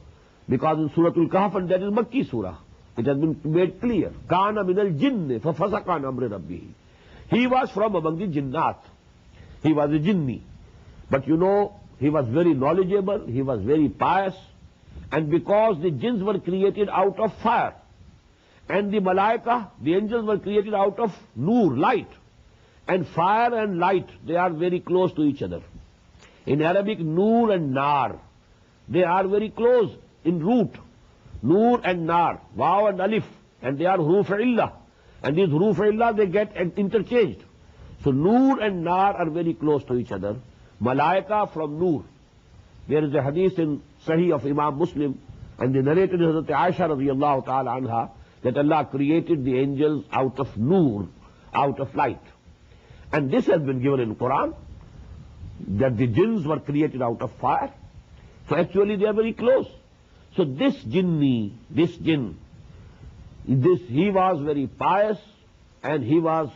Because in Surah Al-Kahf, and that is Makki Surah, it has been made clear. كَانَ مِنَ الْجِنِّ فَفَسَقَ عَنْ أَمْرِ رَبِّهِ. He was from among the jinnat. He was a jinni. But you know, he was very knowledgeable, he was very pious, and because the jinns were created out of fire, and the malaika, the angels, were created out of nur, light, and fire and light, they are very close to each other. In Arabic, nur and nar, they are very close in root. Nur and nar, waw and alif, and they are huruf illah. And these huruf illah, they get interchanged. So nur and nar are very close to each other. Malaika from nur. There is a hadith in Sahih of Imam Muslim, and the narrator is Hazrat Aisha radiyallahu ta'ala anha, that Allah created the angels out of nur, out of light. And this has been given in Quran, that the jinns were created out of fire. So actually they are very close. So this jinni, this jinn, he was very pious, and he was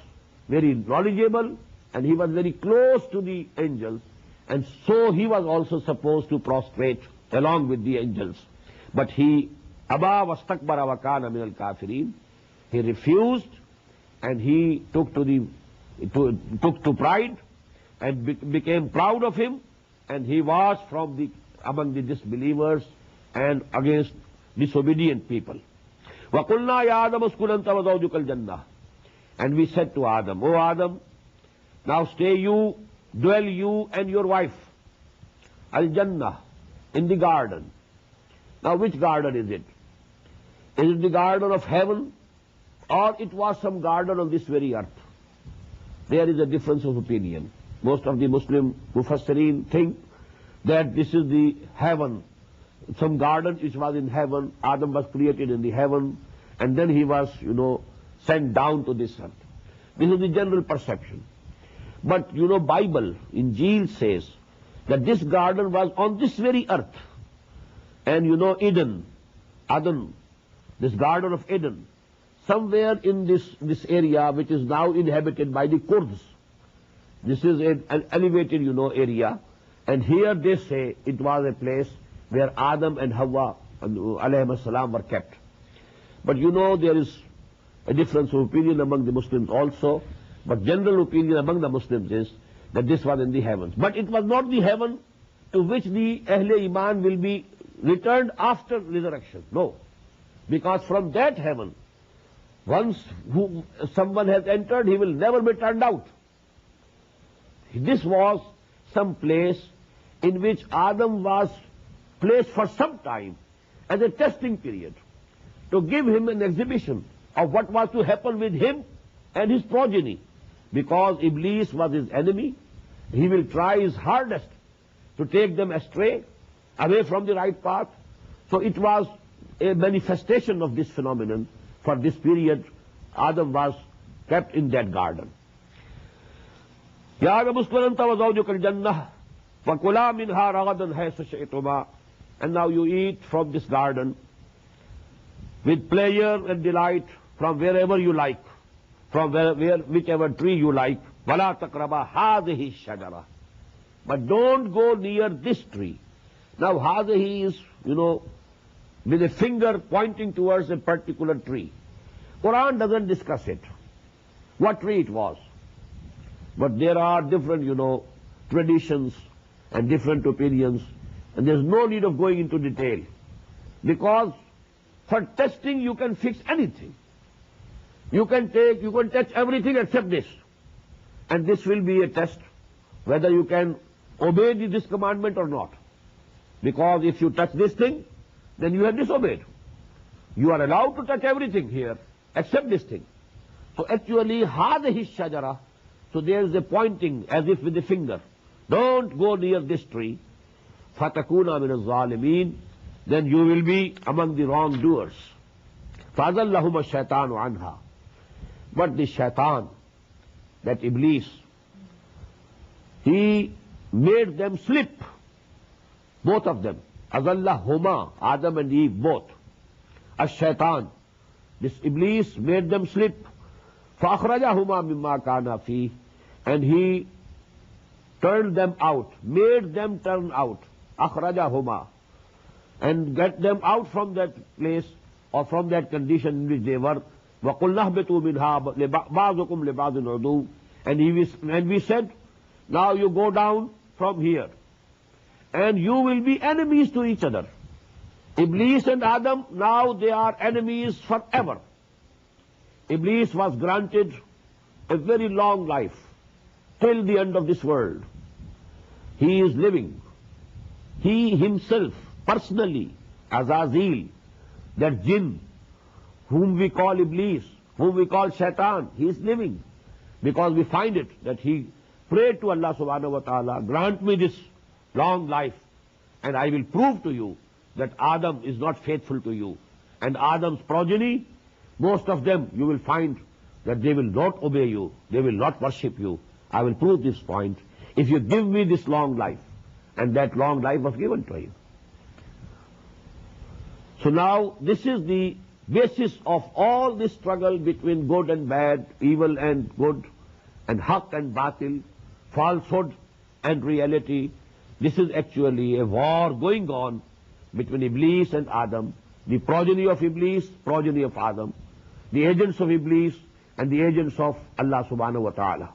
very knowledgeable, and he was very close to the angels, and so he was also supposed to prostrate along with the angels. But he, aba wastakbara wa kana min al-kafirin, he refused, and he took to pride, and became proud of him, and he was from among the disbelievers and against disobedient people. وَقُلْنَا يَا آدَمُ اسْكُنْ أَنْتَ وَزَوْجُكَ الْجَنَّةِ. And we said to Adam, O Adam, now stay you, dwell you and your wife, al-Jannah, in the garden. Now which garden is it? Is it the garden of heaven, or it was some garden on this very earth? There is a difference of opinion. Most of the Muslim Mufassirin think that this is the heaven, some garden which was in heaven. Adam was created in the heaven, and then he was, sent down to this earth. This is the general perception. But, Bible, Injil says that this garden was on this very earth. And Eden, this garden of Eden, somewhere in this area which is now inhabited by the Kurds. This is an elevated, area. And here they say it was a place where Adam and Hawa, alayhi salam, were kept. But there is a difference of opinion among the Muslims also. But general opinion among the Muslims is that this was in the heavens. But it was not the heaven to which the Ahle Iman will be returned after resurrection. No. Because from that heaven, once someone has entered, he will never be turned out. This was some place in which Adam was placed for some time as a testing period, to give him an exhibition of what was to happen with him and his progeny. Because Iblis was his enemy, he will try his hardest to take them astray, away from the right path. So it was a manifestation of this phenomenon. For this period, Adam was kept in that garden. Ya Adam uskun anta wa zawjuka al-jannah wa kula minha ragadan haythu shi'tuma. And now you eat from this garden with pleasure and delight from wherever you like, from whichever tree you like. وَلَا تَقْرَبَا هَذِهِ الشَّجَرَةِ. But don't go near this tree. Now هَذِهِ is, with a finger pointing towards a particular tree. Quran doesn't discuss it, what tree it was. But there are different, traditions and different opinions, and there's no need of going into detail. Because for testing you can fix anything. You can touch everything except this. And this will be a test whether you can obey this commandment or not. Because if you touch this thing, then you have disobeyed. You are allowed to touch everything here except this thing. So actually, هذه الشجرة, so there is a pointing as if with the finger. Don't go near this tree. فَتَكُونَ مِنَ الظَّالِمِينَ. Then you will be among the wrongdoers. فَأَذَلَّهُمَ الشَّيْطَانُ عَنْهَا. But the shaitan, that Iblis, he made them slip, both of them. أَذَلَّهُمَا, Adam and Eve, both. Ash-shaitan, this Iblis made them slip. فَأَخْرَجَهُمَا مِمَّا كَانَ فِيهِ. And he turned them out, made them turn out. أَخْرَجَهُمَا. And get them out from that place or from that condition in which they were. وَقُلْنَا اهْبِطُوا مِنْهَا بَعْضُكُمْ لِبَعْضٍ عُدُوٌّ. And we said, now you go down from here, and you will be enemies to each other. Iblis and Adam, now they are enemies forever. Iblis was granted a very long life, till the end of this world. He is living. He himself, personally, Azazil, that jinn, whom we call Iblis, whom we call Shaitan, he is living. Because we find it that he prayed to Allah subhanahu wa ta'ala, grant me this long life, and I will prove to you that Adam is not faithful to you. And Adam's progeny, most of them, you will find that they will not obey you, they will not worship you. I will prove this point if you give me this long life. And that long life was given to him. So now, this is the basis of all this struggle between good and bad, evil and good, and haqq and batil, falsehood and reality. This is actually a war going on between Iblis and Adam, the progeny of Iblis, progeny of Adam, the agents of Iblis and the agents of Allah subhanahu wa ta'ala.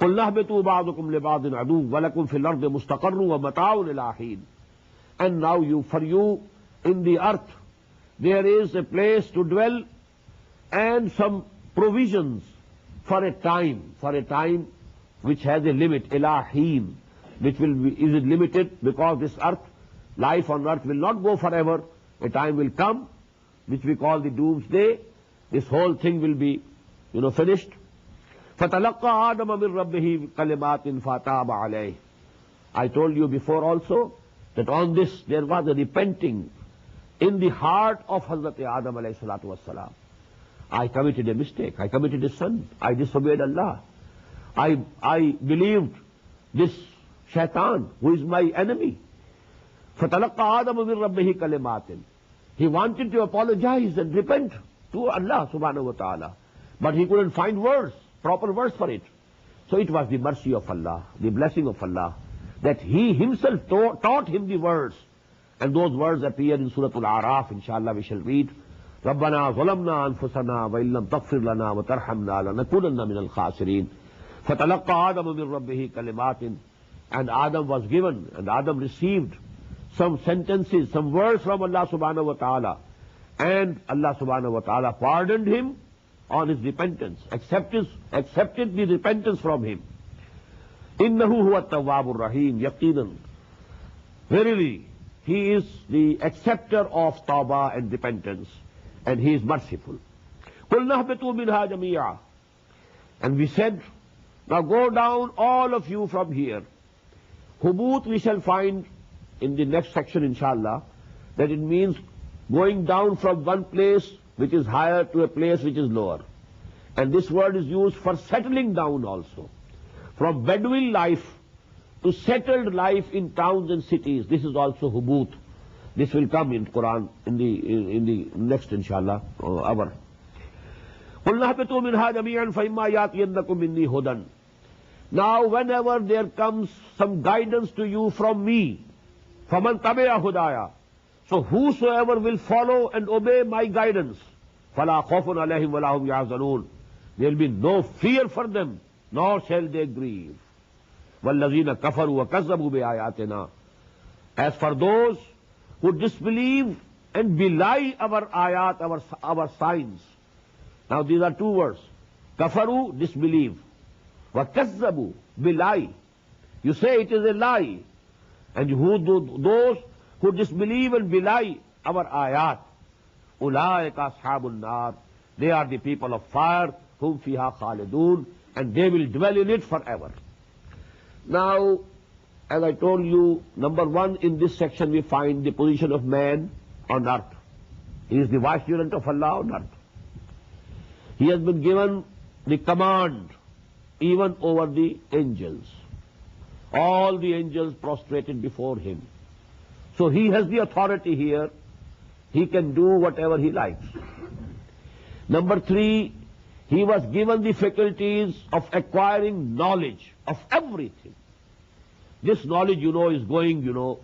قُلْ نَهْبِطُوا بَعْضُكُمْ لِبَعْضٍ عَدُوٌّ وَلَكُمْ فِي الْأَرْضِ مُسْتَقَرٌّ وَمَتَاعٌ إِلَىٰ حِينٍ. And now for you in the earth there is a place to dwell and some provisions for a time which has a limit, إِلَىٰ حِينٍ, which is limited because this earth, life on earth will not go forever. A time will come which we call the doomsday. This whole thing will be, finished. فَتَلَقَّى آدَمَ مِنْ رَبِّهِ كَلِمَاتٍ فَتَابَ عَلَيْهِ. I told you before also that on this there was a repenting in the heart of Hazrat Adam alayhi salatu wassalam. I committed a mistake, I committed a sin, I disobeyed Allah. I believed this shaitan who is my enemy. فَتَلَقَّى آدَمَ مِنْ رَبِّهِ كَلِمَاتٍ. He wanted to apologize and repent to Allah subhanahu wa ta'ala, but he couldn't find words, proper words for it. So it was the mercy of Allah, the blessing of Allah, that He Himself taught him the words. And those words appear in Surah Al-A'raf, inshallah we shall read. رَبَّنَا ظَلَمْنَا أَنفُسَنَا وَإِن لَمْ تَغْفِرْ لَنَا وَتَرْحَمْنَا لَنَكُونَنَّ مِنَ الْخَاسِرِينَ فَتَلَقَّى آدَمَ مِنْ رَبِّهِ كَلِمَاتٍ. And Adam was given, and Adam received some sentences, some words from Allah subhanahu wa ta'ala. And Allah subhanahu wa ta'ala pardoned him on his repentance, accepted the repentance from him. إِنَّهُ هُوَ التَّوَّابُ الرَّحِيمُ. Yaqinan, verily, he is the acceptor of tawbah and repentance, and he is merciful. قُلْ نَهْبِطُوا مِنْهَا جَمِيعًا. And we said, now go down all of you from here. Hubut we shall find in the next section inshallah, that it means going down from one place which is higher to a place which is lower. And this word is used for settling down also. From Bedouin life to settled life in towns and cities, this is also hubut. This will come in Quran in the next inshallah hour. قُلْ نَهْبِطُوا مِنْهَا جَمِيعًا فَإِمَّا يَأْتِيَنَّكُم مِّنِّي هُدًى. Now whenever there comes some guidance to you from me, فَمَنْ تَبِعَ هُدَايَ, so whosoever will follow and obey my guidance, فَلَا خَوْفٌ عَلَيْهِمْ وَلَا هُمْ يَحْزَنُونَ, there will be no fear for them, nor shall they grieve. وَالَّذِينَ كَفَرُوا وَكَذَّبُوا بِآيَاتِنَا. As for those who disbelieve and belie our ayat, our signs. Now these are two words. Kafaru, disbelieve. وَكَذَّبُوا, belie. You say it is a lie. And those who disbelieve and belie our ayat, أُولَٰئِكَ أَصْحَابُ النَّارِ, they are the people of fire, whom فِيهَا خَالِدُونَ, and they will dwell in it forever. Now, as I told you, number one, in this section we find the position of man on earth. He is the vicegerent of Allah on earth. He has been given the command even over the angels. All the angels prostrated before him. So he has the authority here. He can do whatever he likes. Number three, he was given the faculties of acquiring knowledge of everything. This knowledge, is going, to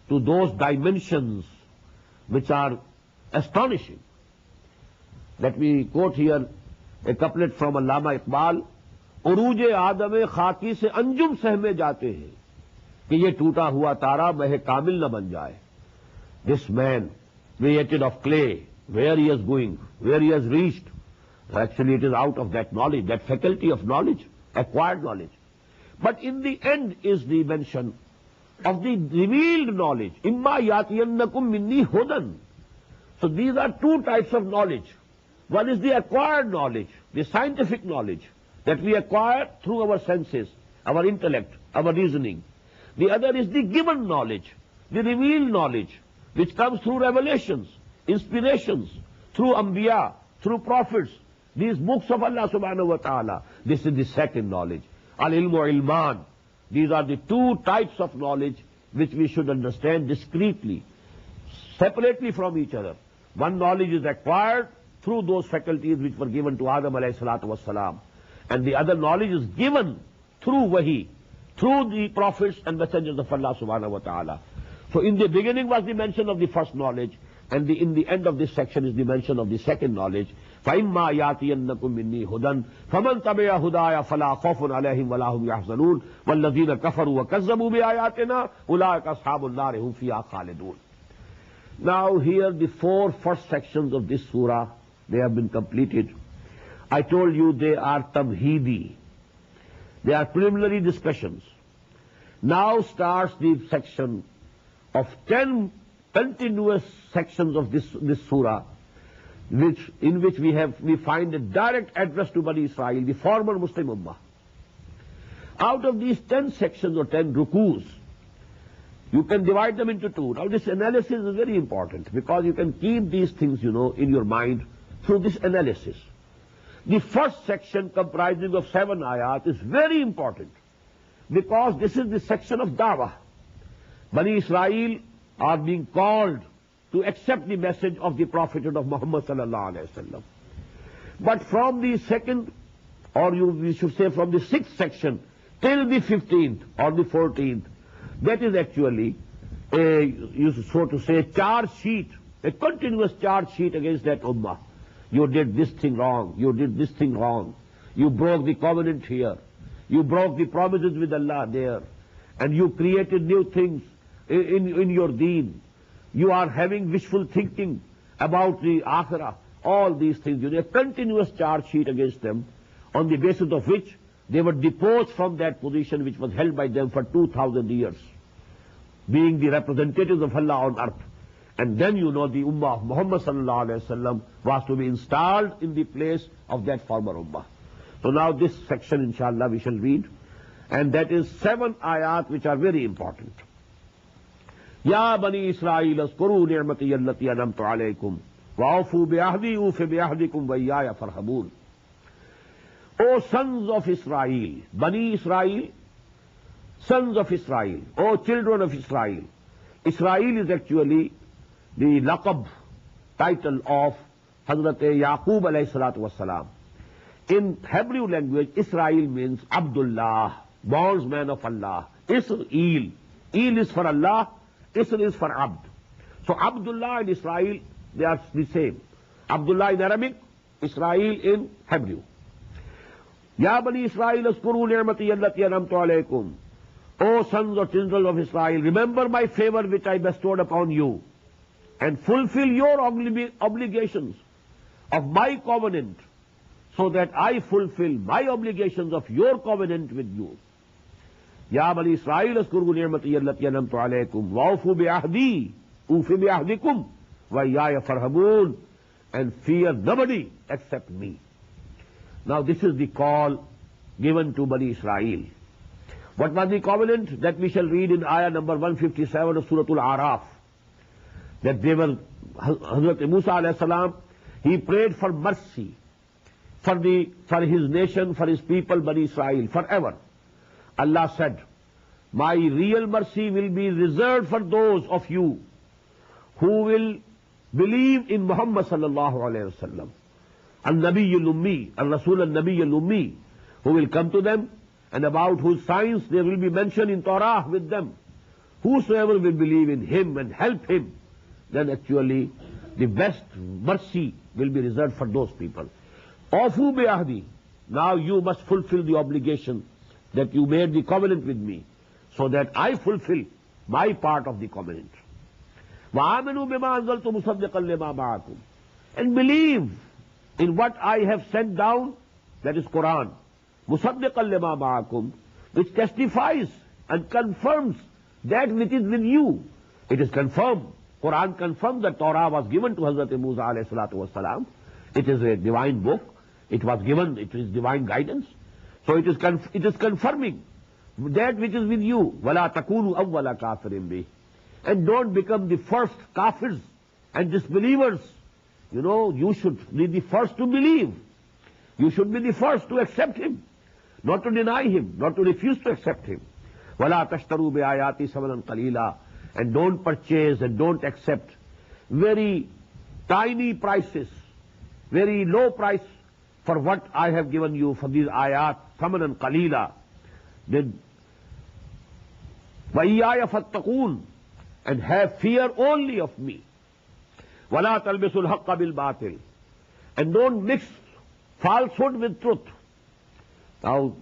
those dimensions which are astonishing. Let me quote here a couplet from Allama Iqbal. उरूज आदम खाकी से अंजुम सहमे जाते हैं, کہ یہ ٹوٹا ہوا تارا مہ کامل نہ بن جائے. This man created of clay, where he is going, where he has reached, actually it is out of that knowledge, that faculty of knowledge, acquired knowledge. But in the end is the mention of the revealed knowledge. Imma yatiyannakum minni hudan. So these are two types of knowledge. One is the acquired knowledge, the scientific knowledge that we acquire through our senses, our intellect, our reasoning. The other is the given knowledge, the revealed knowledge, which comes through revelations, inspirations, through Anbiya, through prophets, these books of Allah subhanahu wa ta'ala. This is the second knowledge. Al-ilmu ilman. These are the two types of knowledge which we should understand discreetly, separately from each other. One knowledge is acquired through those faculties which were given to Adam alayhi salatu wassalam, and the other knowledge is given through wahi, through the prophets and messengers of Allah subhanahu wa ta'ala. So in the beginning was the mention of the first knowledge, and in the end of this section is the mention of the second knowledge. فَإِمَّا يَأْتِيَنَّكُم مِّنِّي هُدًى فَمَن تَبِعَ هُدَايَ فَلَا خَوْفٌ عَلَيْهِمْ وَلَا هُمْ يَحْزَنُونَ وَالَّذِينَ كَفَرُوا وَكَذَّبُوا بِآيَاتِنَا أُولَٰئِكَ أَصْحَابُ النَّارِ هُمْ فِيهَا خَالِدُونَ. Now here the four first sections of this surah, they have been completed. I told you they are tamheedi. They are preliminary discussions. Now starts the section of 10 continuous sections of this surah, in which we find a direct address to Bani Israel, the former Muslim Ummah. Out of these 10 sections or 10 rukus, you can divide them into two. Now this analysis is very important, because you can keep these things, in your mind through this analysis. The first section, comprising of 7 ayat, is very important, because this is the section of da'wah. Bani Israel are being called to accept the message of the prophethood of Muhammad sallallahu alaihi wasallam. But from the second, or we should say from the 6th section till the 15th or the 14th, that is actually so to say, charge sheet, a continuous charge sheet against that ummah. You did this thing wrong, you did this thing wrong, you broke the covenant here, you broke the promises with Allah there, and you created new things in your deen. You are having wishful thinking about the akhirah, all these things. A continuous charge sheet against them, on the basis of which they were deposed from that position which was held by them for 2,000 years, being the representatives of Allah on earth. And then the ummah of Muhammad sallallahu alaihi wasallam was to be installed in the place of that former ummah. So now this section, inshallah, we shall read, and that is 7 ayat which are very important. Ya Bani Israel, azkuru ni'mati allati an'amtu alaykum wa awfu bi'ahdi ufi bi'ahdikum wa iyaya farhabun. O sons of Israel, Bani Israel, sons of Israel, O children of Israel. Israel is actually the laqab, title of Hazrat Yaqub alayhi salatu wassalam. In Hebrew language, Israel means Abdullah, bondsman of Allah. Israel. Il is for Allah, Isr is for Abd. So Abdullah and Israel, they are the same. Abdullah in Arabic, Israel in Hebrew. Ya Bani Israel, azkuru ni'mati allati an'amtu alaykum. O sons or children of Israel, remember my favor which I bestowed upon you, and fulfill your obligations of my covenant, so that I fulfill my obligations of your covenant with you. Ya Bani Israel, azkuru ni'mati allati an'amtu alaykum wa awfu bi'ahdi ufi bi'ahdikum wa iyaya farhabun, and fear nobody except me. Now this is the call given to Bani Israel. What was the covenant? That we shall read in ayah number 157 of Surah Al-Araf. That they were, Hazrat Musa alayhi salam, he prayed for mercy for his nation, for his people, Bani Israel, forever. Allah said, my real mercy will be reserved for those of you who will believe in Muhammad sallallahu alayhi wa sallam, al-Nabiyyul Ummi, al-Rasul al-Nabiyyul Ummi, who will come to them, and about whose signs there will be mentioned in Torah with them. Whosoever will believe in him and help him, then actually the best mercy will be reserved for those people. Awfu bi'ahdi. Now you must fulfill the obligation that you made the covenant with me. so that I fulfill my part of the covenant. وَآمِنُوا بِمَا أَنزَلْتُ مُصَدِّقًا لِمَا مَعَكُمْ, and believe in what I have sent down, that is Quran, مُصَدِّقًا لِمَا مَعَكُمْ, which testifies and confirms that which is with you. It is confirmed. Quran confirms that Torah was given to Hazrat Musa alayhi salatu wasalam. It is a divine book. It was given, it is divine guidance. So it is confirming that which is with you. وَلَا تَكُونُوا أَوَّلَ كَافِرٍ بِهِ, and don't become the first kafirs and disbelievers. You know, you should be the first to believe. You should be the first to accept him, not to deny him, not to refuse to accept him. وَلَا تَشْتَرُوا بِآيَاتِ ثَمَنًا قَلِيلًا, and don't purchase and don't accept very tiny prices, very low price for what I have given you for these ayat, ثَمَنًا قَلِيلًا. Then وَإِيَّايَ فَاتَّقُونَ, and have fear only of me. وَلَا تَلْبِسُوا الْحَقَّ بِالْبَاطِلِ, and don't mix falsehood with truth. Now,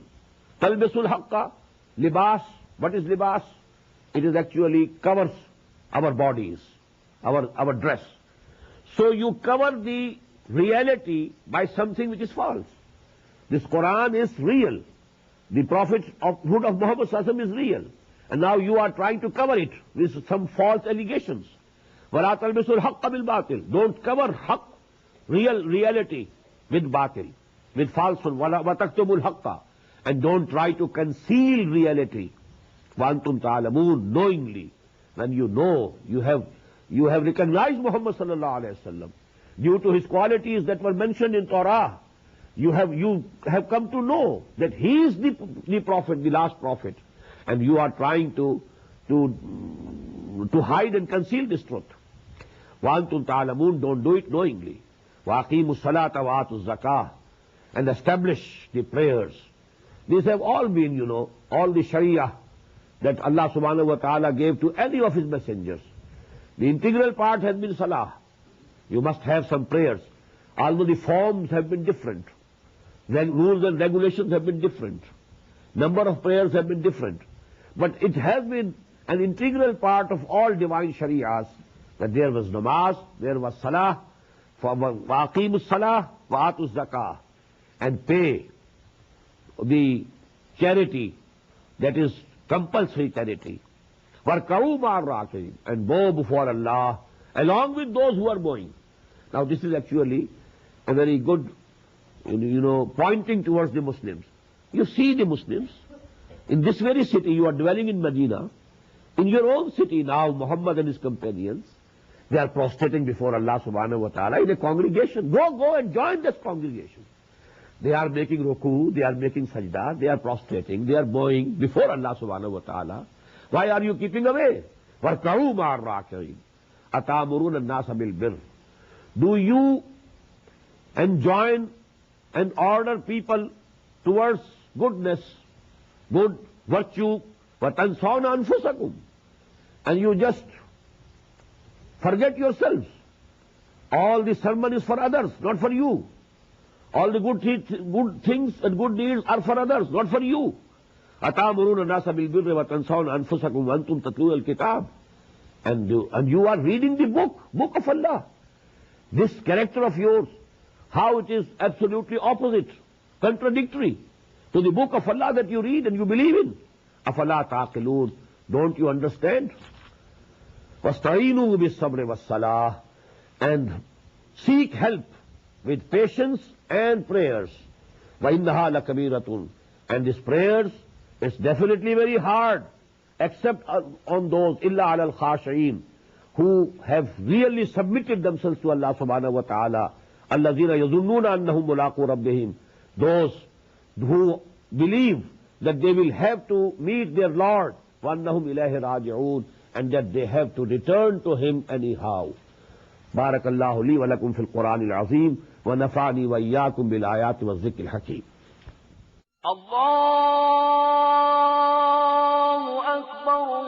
تَلْبِسُوا الْحَقَّ, libas, what is libas? It is actually covers our bodies, our dress. So you cover the reality by something which is false. This Quran is real. The prophethood of Muhammad sallallahu alaihi wasallam is real. And now you are trying to cover it with some false allegations. وَلَا تَلْبِسُوا الْحَقَّ بِالْبَاطِلِ, don't cover haqq, reality, with batil, with falsehood. وَتَكْتُمُوا الْحَقَّ, and don't try to conceal reality. وَأَنْتُمْ تَعْلَمُونَ, knowingly, when you know, you have recognized Muhammad sallallahu alaihi wasallam due to his qualities that were mentioned in Torah. You have come to know that he is the prophet, the last prophet, and you are trying to hide and conceal this truth. وَأَنْتُمْ تَعْلَمُونَ, don't do it knowingly. وَأَقِيمُوا الصَّلَاةَ وَآتُوا الزَّكَاةَ, and establish the prayers. These have all been, you know, all the Sharia that Allah subhanahu wa ta'ala gave to any of his messengers. The integral part has been salah. You must have some prayers. Although the forms have been different, then rules and regulations have been different, number of prayers have been different, but it has been an integral part of all divine shari'ahs that there was namaz, there was salah, وَأَقِيمُوا الصَّلَاةَ وَآتُوا الزَّكَاةَ, and pay the charity that is compulsory charity. وَارْكَعُوا مَعَ الرَّاكِعِينَ, and bow before Allah along with those who are bowing. Now this is actually a very good, you know, pointing towards the Muslims. You see the Muslims, in this very city, you are dwelling in Medina, in your own city now, Muhammad and his companions, they are prostrating before Allah subhanahu wa ta'ala in a congregation. Go and join this congregation. They are making ruku, they are making sajda, they are prostrating, they are bowing before Allah subhanahu wa ta'ala. Why are you keeping away? وَارْكَعُوا مَعَ الرَّاكِعِينَ أَتَأْمُرُونَ النَّاسَ بِالْبِرِّ, do you enjoin and order people towards goodness, good virtue, وَتَنْسَوْنَ أَنفُسَكُمْ, and you just forget yourselves. All the sermon is for others, not for you. All the good things and good deeds are for others, not for you. أَتَأْمُرُونَ النَّاسَ بِالْبِرِّ وَتَنْسَوْنَ أَنفُسَكُمْ وَأَنْتُمْ تَتْلُونَ الْكِتَابَ, and you are reading the book of Allah. This character of yours, how it is absolutely opposite, contradictory to the book of Allah that you read and you believe in. أَفَلَا تَعْقِلُونَ, don't you understand? وَاسْتَعِينُوا بِالصَّبْرِ وَالصَّلَاةِ, and seek help with patience and prayers. وَإِنَّهَا لَكَبِيرَةٌ, and these prayers is definitely very hard, except on those إِلَّا عَلَى الْخَاشِعِينَ, who have really submitted themselves to Allah subhanahu wa ta'ala. الَّذِينَ يَظُنُّونَ أَنَّهُمْ مُلَاقُو رَبِّهِمْ, those who believe that they will have to meet their Lord, وَأَنَّهُمْ إِلَيْهِ رَاجِعُونَ, and that they have to return to Him anyhow. بارك الله لي ولكم في القرآن العظيم ونفعني وإياكم بالآيات والذكر الحكيم. الله أكبر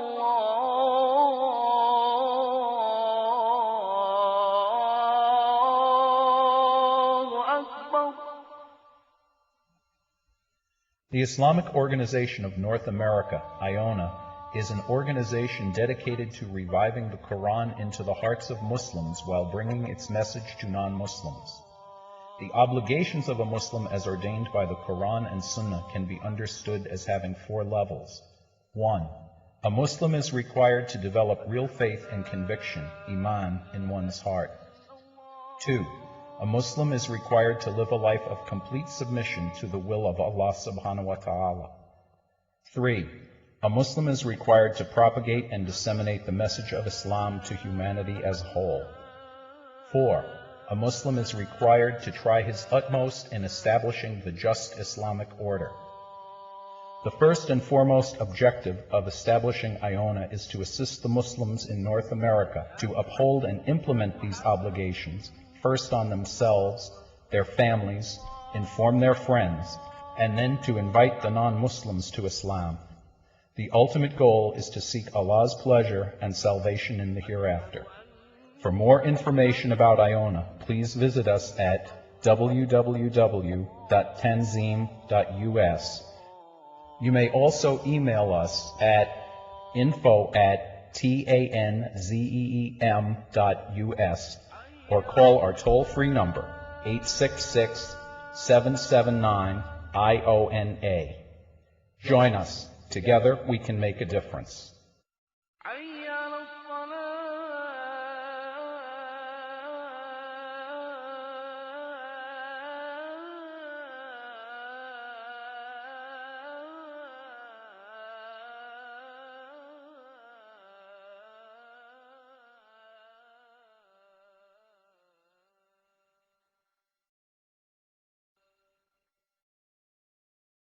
الله أكبر. The Islamic Organization of North America, IONA, is an organization dedicated to reviving the Quran into the hearts of Muslims while bringing its message to non-Muslims. The obligations of a Muslim as ordained by the Quran and Sunnah can be understood as having 4 levels. 1. A Muslim is required to develop real faith and conviction, iman, in one's heart. 2. A Muslim is required to live a life of complete submission to the will of Allah subhanahu wa ta'ala. 3. A Muslim is required to propagate and disseminate the message of Islam to humanity as a whole. 4. A Muslim is required to try his utmost in establishing the just Islamic order. The first and foremost objective of establishing IONA is to assist the Muslims in North America to uphold and implement these obligations, first on themselves, their families, inform their friends, and then to invite the non-Muslims to Islam. The ultimate goal is to seek Allah's pleasure and salvation in the hereafter. For more information about IONA, please visit us at www.tanzim.us. You may also email us at info@tanzeem.us or call our toll-free number 866-779-IONA. Join us. Together we can make a difference. حي على الصلاة